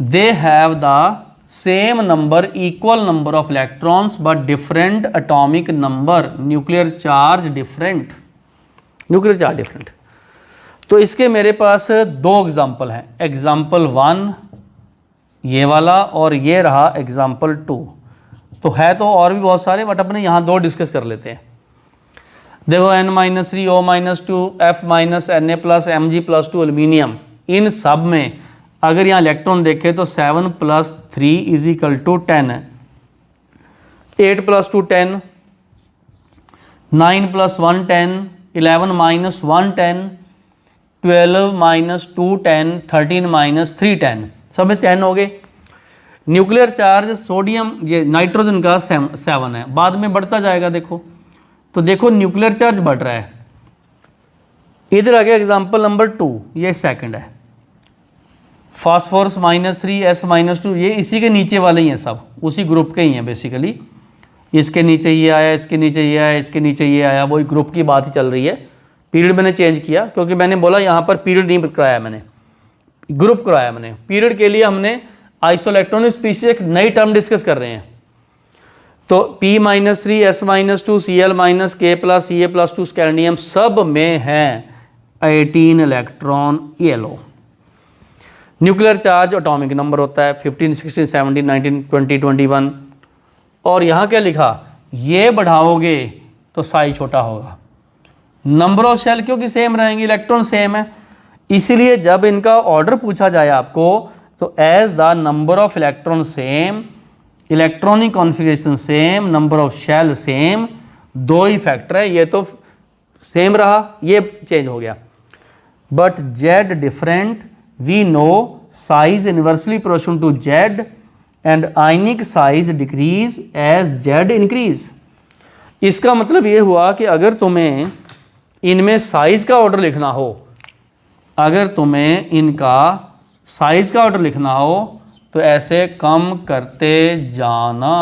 they have the same number, equal number of electrons but different atomic number, nuclear charge different. तो इसके मेरे पास दो एग्जाम्पल हैं, एग्जाम्पल 1 ये वाला, और ये रहा एग्जाम्पल 2। तो है तो और भी बहुत सारे, बट अपने यहाँ दो डिस्कस कर लेते हैं। देखो N-3, O-2, F-Na+, Mg+2 aluminium, इन सब में अगर यहाँ इलेक्ट्रॉन देखें तो 7 + 3 = 10, 8 + 2 10, 9 + 1 10, 11 - 1 10, 12 माइनस 2 10, 13 माइनस 3 10, सब में 10 हो गए। न्यूक्लियर चार्ज सोडियम ये नाइट्रोजन का 7 है, बाद में बढ़ता जाएगा। देखो तो देखो न्यूक्लियर चार्ज बढ़ रहा है। इधर आ गया एग्जाम्पल नंबर 2, ये सेकंड है। फास्फोरस -3, S -2, ये इसी के नीचे वाले ही हैं, सब उसी ग्रुप के ही हैं बेसिकली। इसके नीचे ये आया, इसके नीचे ये आया, इसके नीचे ये आया, वही ग्रुप की बात ही चल रही है। पीरियड मैंने चेंज किया क्योंकि मैंने बोला यहाँ पर पीरियड नहीं कराया, मैंने ग्रुप कराया। मैंने पीरियड के लिए हमने आइसोइलेक्ट्रॉनिक स्पीशीज एक नई टर्म डिस्कस कर रहे हैं। तो P -3, S -2, Cl -K+, Ca+2 scandium सब में है 18 electron yellow. Nuclear charge atomic number होता है 15, 16, 17, 19, 20, 21। और यहाँ क्या लिखा, ये बढ़ाओगे तो साइज छोटा होगा। नंबर ऑफ शेल क्योंकि सेम रहेंगे, इलेक्ट्रॉन सेम है, इसीलिए जब इनका ऑर्डर पूछा जाए आपको तो as the number of electron same, electronic configuration same, number of shell same, दो ही फैक्टर है। ये तो सेम रहा, ये चेंज हो गया। But Z different, we know size inversely proportional to Z and ionic size decrease as Z increase. इसका मतलब ये हुआ कि अगर तुम्हें इनमें साइज का ऑर्डर लिखना हो, अगर तुम्हें इनका साइज का ऑर्डर लिखना हो तो ऐसे कम करते जाना।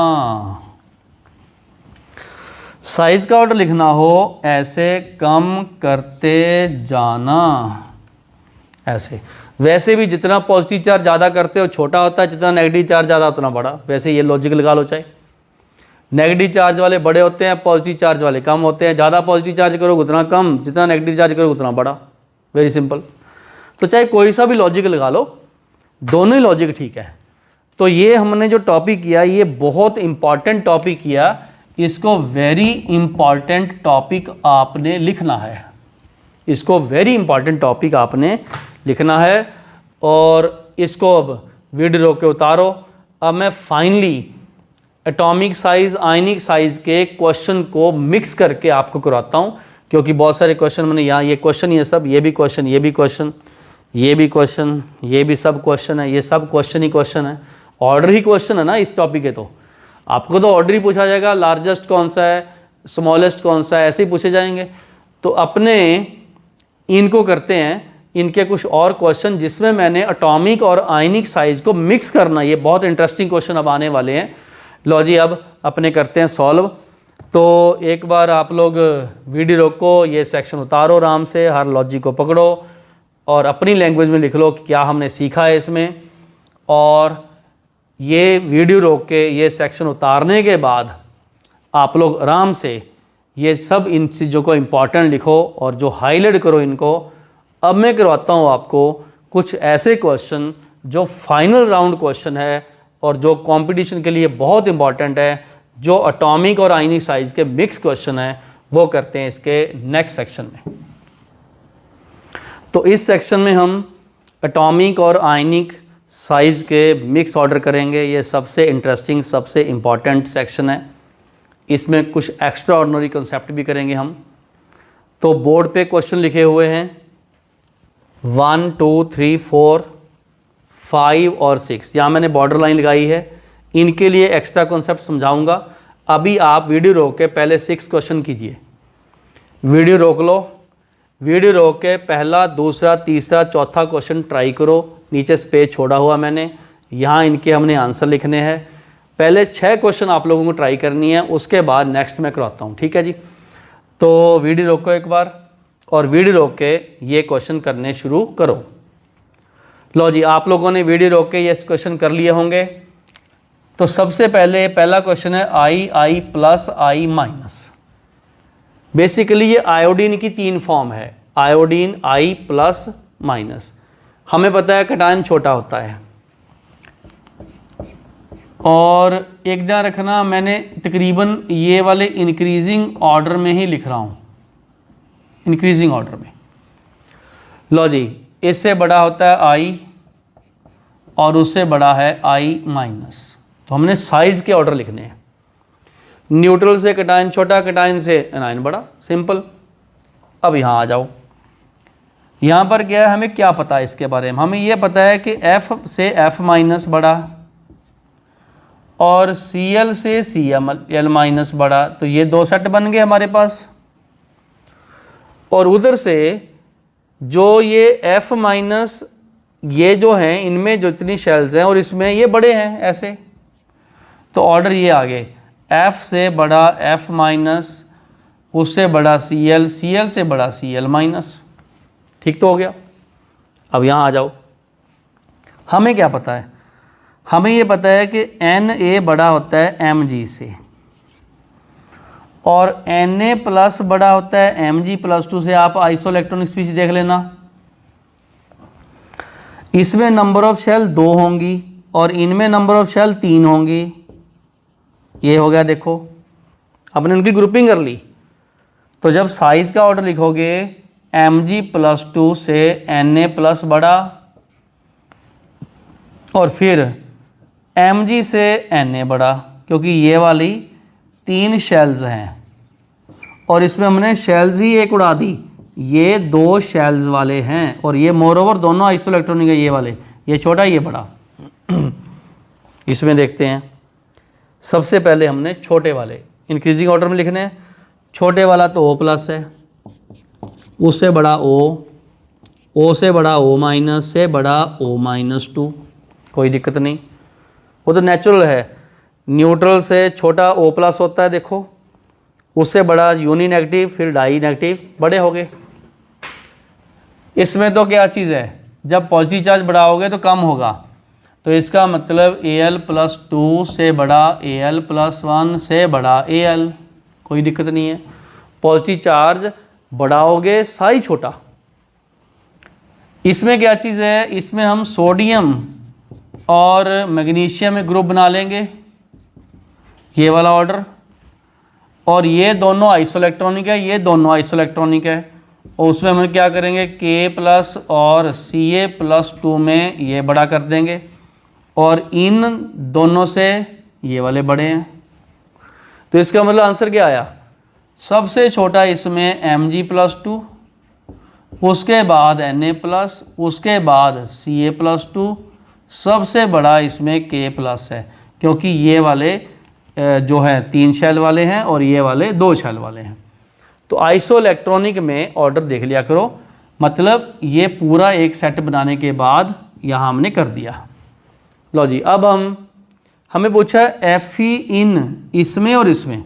साइज का ऑर्डर लिखना हो ऐसे कम करते जाना, ऐसे। वैसे भी जितना पॉजिटिव चार्ज ज़्यादा करते हो छोटा होता है, जितना नेगेटिव चार्ज ज़्यादा उतना बड़ा। वैसे ये लॉजिक लगा लो, चाहे नेगेटिव चार्ज वाले बड़े होते हैं, पॉजिटिव चार्ज वाले कम होते हैं। ज़्यादा पॉजिटिव चार्ज करोगे उतना कम, जितना नेगेटिव चार्ज करोगे उतना बड़ा। Very simple. तो चाहे कोई सा भी लॉजिक लगा लो, दोनों ही लॉजिक ठीक है। तो ये हमने जो टॉपिक किया, ये बहुत इंपॉर्टेंट टॉपिक किया। इसको वेरी इंपॉर्टेंट टॉपिक आपने लिखना है, इसको वेरी इंपॉर्टेंट टॉपिक आपने लिखना है। और इसको अब वीडियो रोक के उतारो। अब मैं फाइनली एटॉमिक साइज, आयनिक साइज के क्वेश्चन को मिक्स करके आपको कराता हूँ, क्योंकि बहुत सारे क्वेश्चन मैंने यहाँ, ये क्वेश्चन, ये सब, ये भी क्वेश्चन, ये भी क्वेश्चन, ये भी क्वेश्चन, ये भी सब क्वेश्चन है, ये सब क्वेश्चन ही क्वेश्चन है। ऑर्डर ही क्वेश्चन है ना इस टॉपिक के। तो आपको तो ऑर्डर ही पूछा जाएगा, लार्जेस्ट कौन सा है, स्मॉलेस्ट कौन सा है, ऐसे ही पूछे जाएंगे। तो अपने इनको करते हैं, इनके कुछ और क्वेश्चन जिसमें मैंने एटॉमिक और आयनिक साइज को मिक्स करना। ये बहुत इंटरेस्टिंग क्वेश्चन अब आने वाले हैं। लो जी, अब अपने करते हैं सॉल्व। तो एक बार आप लोग वीडियो रोको, ये सेक्शन उतारो आराम से, हर लॉजिक को पकड़ो और अपनी लैंग्वेज में लिख लो कि क्या हमने सीखा है इसमें। और ये वीडियो रोक के ये सेक्शन उतारने के बाद आप लोग आराम से ये सब इन चीज़ों को इम्पॉर्टेंट लिखो और जो हाईलाइट करो इनको। अब मैं करवाता हूँ आपको कुछ ऐसे क्वेश्चन जो फाइनल राउंड क्वेश्चन है और जो कंपटीशन के लिए बहुत इंपॉर्टेंट है, जो एटॉमिक और आयनिक साइज के मिक्स क्वेश्चन है, वो करते हैं इसके नेक्स्ट सेक्शन में। तो इस सेक्शन में हम एटॉमिक और आयनिक साइज के मिक्स ऑर्डर करेंगे। ये सबसे इंटरेस्टिंग, सबसे इम्पॉर्टेंट सेक्शन है। इसमें कुछ एक्स्ट्रा ऑर्डिनरी कॉन्सेप्ट भी करेंगे हम। तो बोर्ड पे क्वेश्चन लिखे हुए हैं 1, 2, 3, 4, 5 और 6। यहाँ मैंने बॉर्डर लाइन लगाई है। इनके लिए एक्स्ट्रा कॉन्सेप्ट समझाऊंगा। अभी आप वीडियो रोक के पहले 6 क्वेश्चन कीजिए। वीडियो रोक लो, वीडियो रोक के पहला, दूसरा, तीसरा, चौथा क्वेश्चन ट्राई करो। नीचे स्पेस छोड़ा हुआ मैंने, यहाँ इनके हमने आंसर लिखने हैं। पहले 6 क्वेश्चन आप लोगों को ट्राई करनी है, उसके बाद नेक्स्ट मैं करवाता हूँ, ठीक है जी। तो वीडियो रोको एक बार और वीडियो रोक के ये क्वेश्चन करने शुरू करो। लो जी, आप लोगों ने वीडियो रोक के ये क्वेश्चन कर लिए होंगे। तो सबसे पहले पहला क्वेश्चन है I plus I minus. Basically ये आयोडीन की 3 फॉर्म है, आयोडीन I प्लस माइनस। हमें पता है कैटायन छोटा होता है। और एक ध्यान रखना, मैंने तकरीबन ये वाले इंक्रीजिंग ऑर्डर में ही लिख रहा हूँ, इंक्रीजिंग ऑर्डर में। लो जी, इससे बड़ा होता है I और उससे बड़ा है I माइनस। तो हमने साइज के ऑर्डर लिखने हैं। न्यूट्रल से कैटायन छोटा, कैटायन से एनायन बड़ा, सिंपल। अब यहाँ आ जाओ, यहाँ पर क्या है, हमें क्या पता है इसके बारे में? हमें ये पता है कि F से F माइनस बड़ा और Cl से Cl माइनस बड़ा, तो ये दो सेट बन गए हमारे पास। और उधर से जो ये F माइनस, ये जो हैं इनमें जो इतनी शेल्स हैं और इसमें ये बड़े हैं ऐसे, तो ऑर्डर ये आ गए, F से बड़ा F माइनस, उससे बड़ा Cl, Cl से बड़ा Cl माइनस। ठीक तो हो गया। अब यहाँ आ जाओ, हमें क्या पता है? हमें ये पता है कि Na बड़ा होता है Mg से और Na प्लस बड़ा होता है Mg+2 से। आप आइसोइलेक्ट्रॉनिक स्पीच देख लेना, इसमें नंबर ऑफ शेल 2 होंगी और इनमें नंबर ऑफ शेल 3 होंगी। ये हो गया, देखो आपने उनकी ग्रुपिंग कर ली। तो जब साइज का ऑर्डर लिखोगे Mg+2 से Na प्लस बड़ा और फिर Mg से Na बड़ा, क्योंकि ये वाली 3 शेल्स हैं और इसमें हमने शेल्स ही एक उड़ा दी, ये 2 शेल्स वाले हैं और ये मोर ओवर दोनों आइसोइलेक्ट्रॉनिक है, ये वाले, ये छोटा ये बड़ा। इसमें देखते हैं, सबसे पहले हमने छोटे वाले इंक्रीजिंग ऑर्डर में लिखने हैं। छोटे वाला तो O प्लस है, उससे बड़ा O से बड़ा O माइनस, से बड़ा O-2, कोई दिक्कत नहीं, वो तो नेचुरल है। न्यूट्रल से छोटा O प्लस होता है, देखो, उससे बड़ा यूनी नेगेटिव, फिर डाई नेगेटिव, बड़े हो गए। इसमें तो क्या चीज़ है, जब पॉजिटिव चार्ज बढ़ाओगे तो कम होगा, तो इसका मतलब Al+2 से बड़ा Al+1 से बड़ा Al, कोई दिक्कत नहीं है। पॉजिटिव चार्ज बढ़ाओगे साई छोटा। इसमें क्या चीज़ है, इसमें हम सोडियम और मैग्नीशियम में ग्रुप बना लेंगे, ये वाला ऑर्डर, और ये दोनों आइसोइलेक्ट्रॉनिक है, ये दोनों आइसोइलेक्ट्रॉनिक है, और उसमें हम क्या करेंगे K+ और Ca+2 में ये बड़ा कर देंगे और इन दोनों से ये वाले बड़े हैं। तो इसका मतलब आंसर क्या आया, सबसे छोटा इसमें Mg+2, उसके बाद Na+, उसके बाद Ca+2, सबसे बड़ा इसमें K+ है, क्योंकि ये वाले जो है 3 शेल वाले हैं और ये वाले 2 शेल वाले हैं। तो आइसोइलेक्ट्रॉनिक में ऑर्डर देख लिया करो, मतलब ये पूरा एक सेट बनाने के बाद यहाँ हमने कर दिया। लो जी, अब हमें पूछा Fe इन, इसमें और इसमें।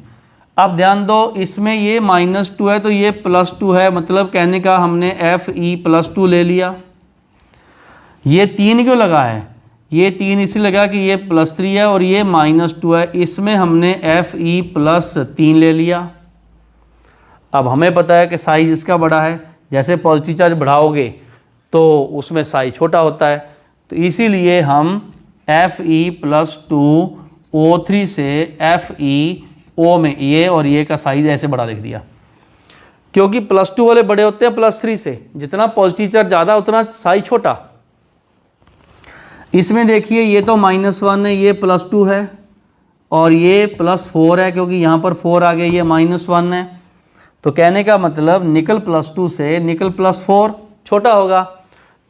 अब ध्यान दो, इसमें ये -2 है तो ये +2 है, मतलब कहने का हमने Fe+2 ले लिया। ये 3 क्यों लगा है, ये 3 इसलिए लगा कि ये +3 है और ये -2 है, इसमें हमने Fe+3 ले लिया। अब हमें पता है कि साइज इसका बड़ा है, जैसे पॉजिटिव चार्ज बढ़ाओगे तो उसमें साइज छोटा होता है, तो इसीलिए हम Fe+2O3 से FeO में ये और ये का साइज ऐसे बड़ा लिख दिया, क्योंकि +2 वाले बड़े होते हैं +3 से, जितना पॉजिटिव चार्ज ज़्यादा उतना साइज छोटा। इसमें देखिए ये तो -1 है, ये +2 है और ये +4 है, क्योंकि यहाँ पर 4 आ गया, ये -1 है। तो कहने का मतलब निकल +2 से निकल +4 छोटा होगा।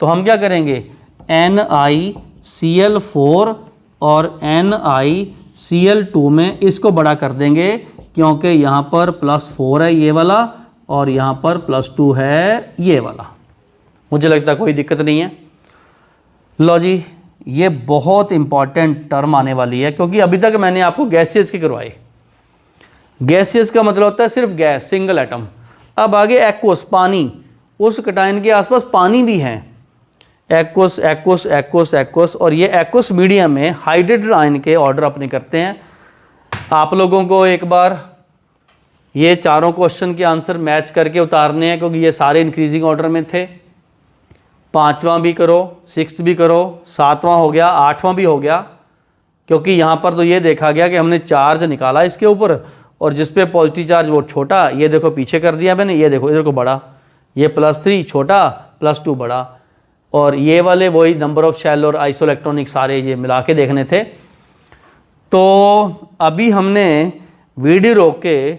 तो हम क्या करेंगे, NiCl4 और NiCl2 में इसको बड़ा कर देंगे, क्योंकि यहाँ पर +4 है ये वाला और यहाँ पर +2 है ये वाला। मुझे लगता है कोई दिक्कत नहीं है। लो जी, ये बहुत इंपॉर्टेंट टर्म आने वाली है, क्योंकि अभी तक मैंने आपको गैसियस के करवाए। गैसियस का मतलब होता है सिर्फ गैस, सिंगल एटम। अब आगे एक्वस, पानी, उस कटायन के आसपास पानी भी है, एक्वस एक्वस एक्वस एक्वस, और ये एक्वस मीडियम में हाइड्रेटेड आयन के ऑर्डर अपने करते हैं। आप लोगों को एक बार ये चारों क्वेश्चन के आंसर मैच करके उतारने हैं, क्योंकि ये सारे इंक्रीजिंग ऑर्डर में थे। 5वां भी करो, 6th भी करो, 7वां हो गया, 8वां भी हो गया, क्योंकि यहाँ पर तो ये देखा गया कि हमने चार्ज निकाला इसके ऊपर और जिस पे पॉजिटिव चार्ज वो छोटा, ये देखो पीछे कर दिया मैंने, ये देखो इधर को बड़ा, ये +3 छोटा, +2 बड़ा, और ये वाले वही नंबर ऑफ शेल और आइसोइलेक्ट्रॉनिक सारे ये मिला के देखने थे। तो अभी हमने वीडियो रोक के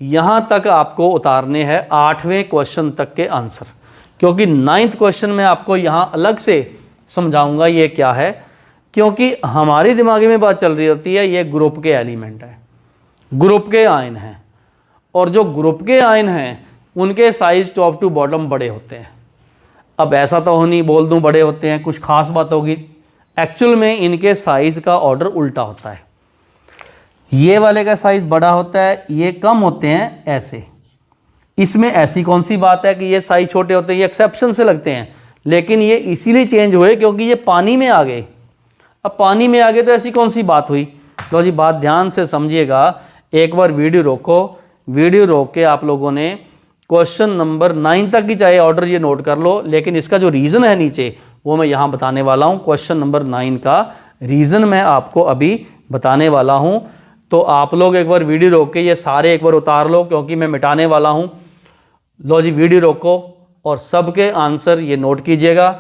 यहाँ तक आपको उतारने हैं 8वें क्वेश्चन तक के आंसर। क्योंकि 9th क्वेश्चन में आपको यहाँ अलग से समझाऊंगा ये क्या है, क्योंकि हमारी दिमागी में बात चल रही होती है ये ग्रुप के एलिमेंट है, ग्रुप के आयन हैं, और जो ग्रुप के आयन हैं उनके साइज टॉप टू बॉटम बड़े होते हैं। अब ऐसा तो नहीं बोल दूं बड़े होते हैं, कुछ खास बात होगी, एक्चुअल में इनके साइज का ऑर्डर उल्टा होता है। ये वाले का साइज बड़ा होता है, ये कम होते हैं ऐसे। इसमें ऐसी कौन सी बात है कि ये साइज छोटे होते हैं, ये एक्सेप्शन से लगते हैं, लेकिन ये इसीलिए चेंज हुए क्योंकि ये पानी में आ गए। अब पानी में आ गए तो ऐसी कौन सी बात हुई। लो जी, बात ध्यान से समझिएगा, एक बार वीडियो रोको, वीडियो रोक के आप लोगों ने क्वेश्चन नंबर 9 तक की चाहे ऑर्डर ये नोट कर लो, लेकिन इसका जो रीज़न है नीचे वो मैं यहाँ बताने वाला हूँ। क्वेश्चन नंबर 9 का रीज़न मैं आपको अभी बताने वाला हूँ। तो आप लोग एक बार वीडियो रोक के ये सारे एक बार उतार लो, क्योंकि मैं मिटाने वाला हूँ। लो जी, वीडियो रोको और सबके आंसर ये नोट कीजिएगा।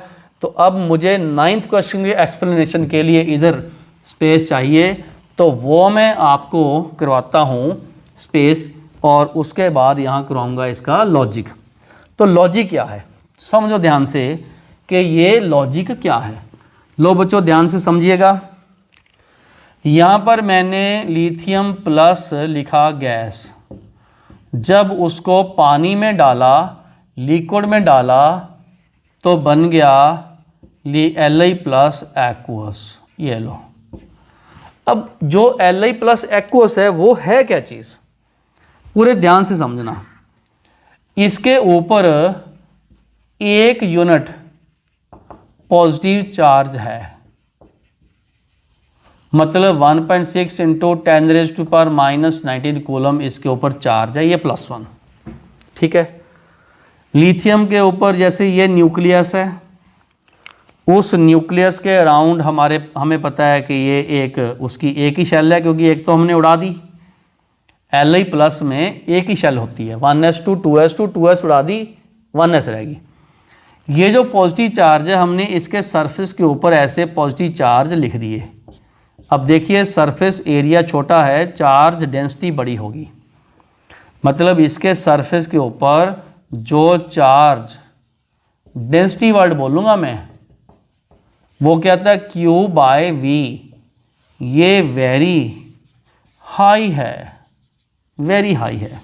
तो अब मुझे 9th क्वेश्चन के एक्सप्लेनेशन के लिए इधर स्पेस चाहिए, तो वो मैं आपको करवाता हूँ स्पेस, और उसके बाद यहाँ करवाऊँगा इसका लॉजिक। तो लॉजिक क्या है, समझो ध्यान से कि ये लॉजिक क्या है। लो बच्चों, ध्यान से समझिएगा। यहाँ पर मैंने लिथियम प्लस लिखा गैस, जब उसको पानी में डाला, लिक्विड में डाला, तो बन गया Li प्लस एक्वस। ये लो, अब जो Li प्लस एक्वस है वो है क्या चीज़, पूरे ध्यान से समझना। इसके ऊपर 1 यूनिट पॉजिटिव चार्ज है, मतलब 1.6 इंटू 10⁻⁻19 कूलम इसके ऊपर चार्ज है, ये +1। ठीक है। लिथियम के ऊपर जैसे ये न्यूक्लियस है, उस न्यूक्लियस के अराउंड हमें पता है कि ये उसकी एक ही शेल है, क्योंकि एक तो हमने उड़ा दी। Li प्लस में एक ही शेल होती है, 1s2 2s2 2s उड़ा दी, 1s रहेगी। ये जो पॉजिटिव चार्ज है हमने इसके सरफेस के ऊपर ऐसे पॉजिटिव चार्ज लिख दिए। अब देखिए, सरफेस एरिया छोटा है, चार्ज डेंसिटी बड़ी होगी, मतलब इसके सरफेस के ऊपर जो चार्ज डेंसिटी वर्ड बोलूँगा मैं, वो क्या था, Q/V। ये वेरी हाई है, वेरी हाई है।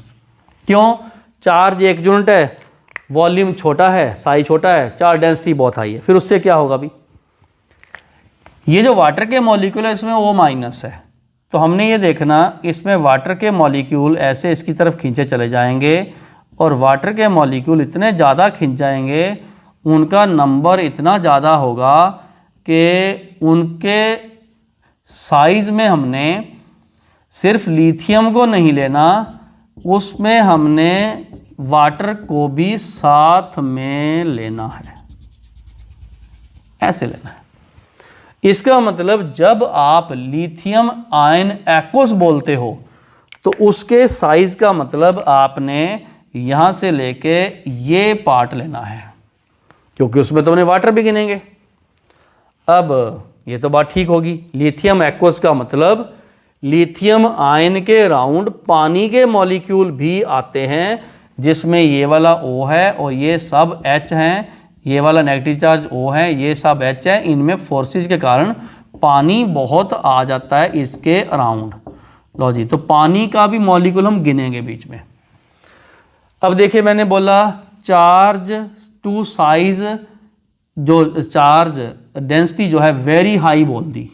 क्यों? चार्ज 1 यूनिट है, वॉल्यूम छोटा है, साइज छोटा है, चार्ज डेंसिटी बहुत हाई है। फिर उससे क्या होगा भी, ये जो वाटर के मॉलिक्यूल है इसमें O- है, तो हमने ये देखना इसमें वाटर के मॉलिक्यूल ऐसे इसकी तरफ खींचे चले जाएंगे, और वाटर के मॉलिक्यूल इतने ज़्यादा खींच जाएंगे, उनका नंबर इतना ज़्यादा होगा कि उनके साइज़ में हमने सिर्फ लिथियम को नहीं लेना, उसमें हमने वाटर को भी साथ में लेना है, ऐसे लेना है। इसका मतलब जब आप लिथियम आयन एक्वस बोलते हो तो उसके साइज का मतलब आपने यहां से लेके ये पार्ट लेना है, क्योंकि उसमें तो हमने वाटर भी गिनेंगे। अब ये तो बात ठीक होगी, लिथियम एक्वस का मतलब लिथियम आयन के राउंड पानी के मॉलिक्यूल भी आते हैं, जिसमें ये वाला O है और ये सब H हैं, ये वाला नेगेटिव चार्ज O है, ये सब H है। इनमें फोर्सेस के कारण पानी बहुत आ जाता है इसके अराउंड। लो जी, तो पानी का भी मॉलिक्यूल हम गिनेंगे बीच में। अब देखिए, मैंने बोला चार्ज टू साइज, जो चार्ज डेंसिटी जो है वेरी हाई बोल दी।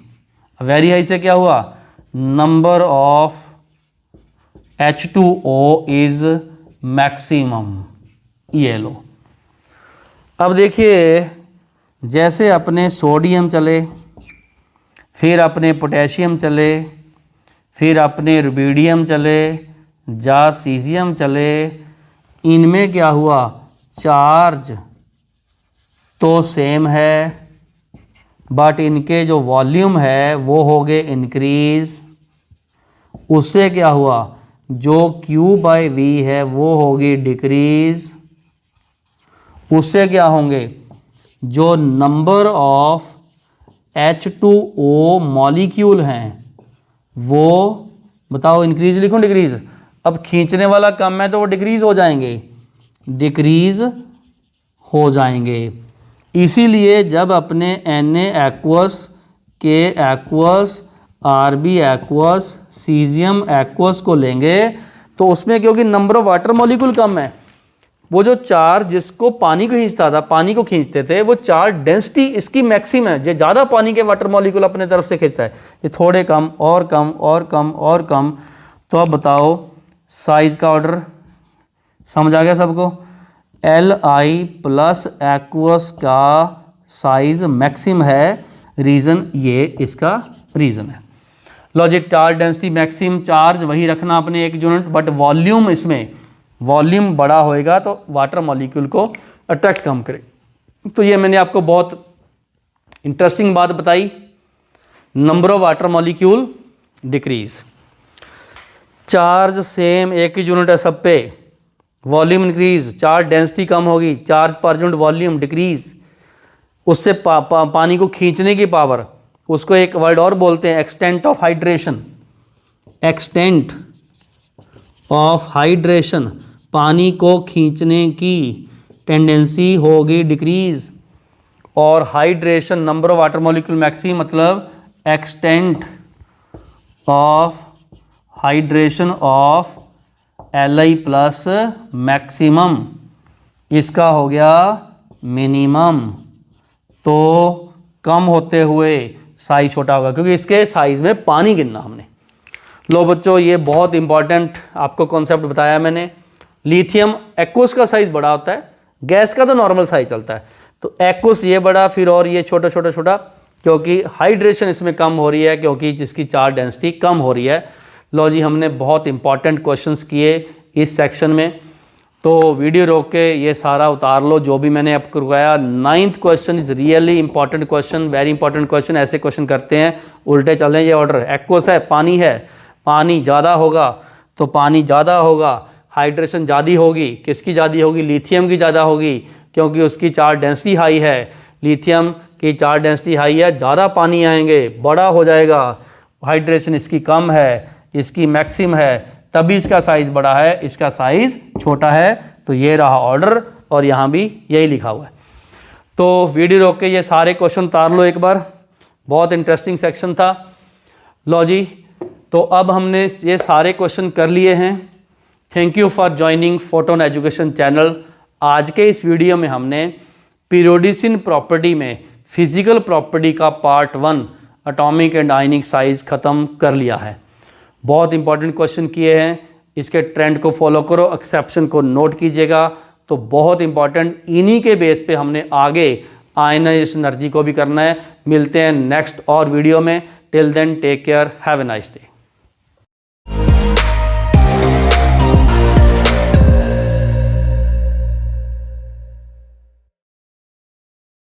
वेरी हाई से क्या हुआ, number of H2O is maximum. ये लो, अब देखिए, जैसे अपने सोडियम चले, फिर अपने पोटेशियम चले, फिर अपने रुबिडियम चले, जा सीजियम चले, इनमें क्या हुआ, चार्ज तो सेम है, बट इनके जो वॉल्यूम है वो हो गए इंक्रीज। उससे क्या हुआ, जो Q/V है वो होगी डिक्रीज। उससे क्या होंगे, जो नंबर ऑफ H2O मॉलिक्यूल हैं वो बताओ, इंक्रीज लिखूं डिक्रीज। अब खींचने वाला कम है तो वो डिक्रीज हो जाएंगे, डिक्रीज हो जाएंगे। इसीलिए जब अपने Na aqueous, K aqueous, Rb aqueous, caesium aqueous को लेंगे तो उसमें क्योंकि नंबर ऑफ वाटर मॉलिक्यूल कम है, वो जो चार्ज जिसको पानी को खींचता था, पानी को खींचते थे, वो चार्ज डेंसिटी इसकी मैक्सिमम है। ये ज़्यादा पानी के वाटर मॉलिक्यूल अपने तरफ से खींचता है, ये थोड़े कम और कम और कम और कम। तो अब बताओ साइज का ऑर्डर समझ आ गया सबको? Li प्लस एक्वस का साइज मैक्सिमम है, रीज़न ये इसका रीज़न है। Logic charge density maximum charge वही रखना अपने एक यूनिट, बट वॉल्यूम इसमें वॉल्यूम बड़ा होएगा तो वाटर मॉलिक्यूल को अट्रैक्ट कम करे। तो ये मैंने आपको बहुत इंटरेस्टिंग बात बताई, number of water molecule decrease, charge same एक ही यूनिट है सब पे, वॉल्यूम इंक्रीज, चार्ज डेंसिटी कम होगी, charge per unit volume decrease, उससे पानी को खींचने की पावर, उसको एक वर्ड और बोलते हैं extent of hydration, extent of hydration, पानी को खींचने की टेंडेंसी होगी डिक्रीज। और hydration number of water molecule maximum मतलब extent of hydration of Li plus maximum, इसका हो गया मिनिमम। तो कम होते हुए साइज छोटा होगा क्योंकि इसके साइज में पानी गिनना हमने। लो बच्चों, ये बहुत इंपॉर्टेंट आपको कॉन्सेप्ट बताया मैंने। लिथियम एक्वस का साइज बड़ा होता है, गैस का तो नॉर्मल साइज चलता है, तो एक्वस ये बड़ा, फिर और ये छोटा छोटा छोटा, क्योंकि हाइड्रेशन इसमें कम हो रही है, क्योंकि जिसकी चार्ज डेंसिटी कम हो रही है। लो जी, हमने बहुत इंपॉर्टेंट क्वेश्चंस किए इस सेक्शन में, तो वीडियो रोक के ये सारा उतार लो जो भी मैंने आपको करवाया। 9th question is really important question, very important question. ऐसे क्वेश्चन करते हैं उल्टे चल रहे हैं, ये ऑर्डर एक्वस है, पानी है, पानी ज़्यादा होगा तो पानी ज़्यादा होगा, हाइड्रेशन ज़्यादा होगी, किसकी ज़्यादा होगी? लिथियम की ज़्यादा होगी, क्योंकि उसकी चार्ज डेंसिटी हाई है, लिथियम की चार्ज डेंसिटी हाई है, ज़्यादा पानी आएंगे, बड़ा हो जाएगा। हाइड्रेशन इसकी कम है, इसकी मैक्सिमम है, तभी इसका साइज बड़ा है, इसका साइज छोटा है। तो ये रहा ऑर्डर, और यहाँ भी यही लिखा हुआ है। तो वीडियो रोक के ये सारे क्वेश्चन उतार लो एक बार, बहुत इंटरेस्टिंग सेक्शन था। लो जी, तो अब हमने ये सारे क्वेश्चन कर लिए हैं। Thank you for joining photon education channel. आज के इस वीडियो में हमने पीरियोडिसिन प्रॉपर्टी में फिजिकल प्रॉपर्टी का part 1 atomic and ionic size ख़त्म कर लिया है। बहुत इंपॉर्टेंट क्वेश्चन किए हैं, इसके ट्रेंड को फॉलो करो, एक्सेप्शन को नोट कीजिएगा। तो बहुत इंपॉर्टेंट, इन्हीं के बेस पे हमने आगे आयनाइजेशन एनर्जी को भी करना है। मिलते हैं नेक्स्ट और वीडियो में। Till then take care, have a nice day.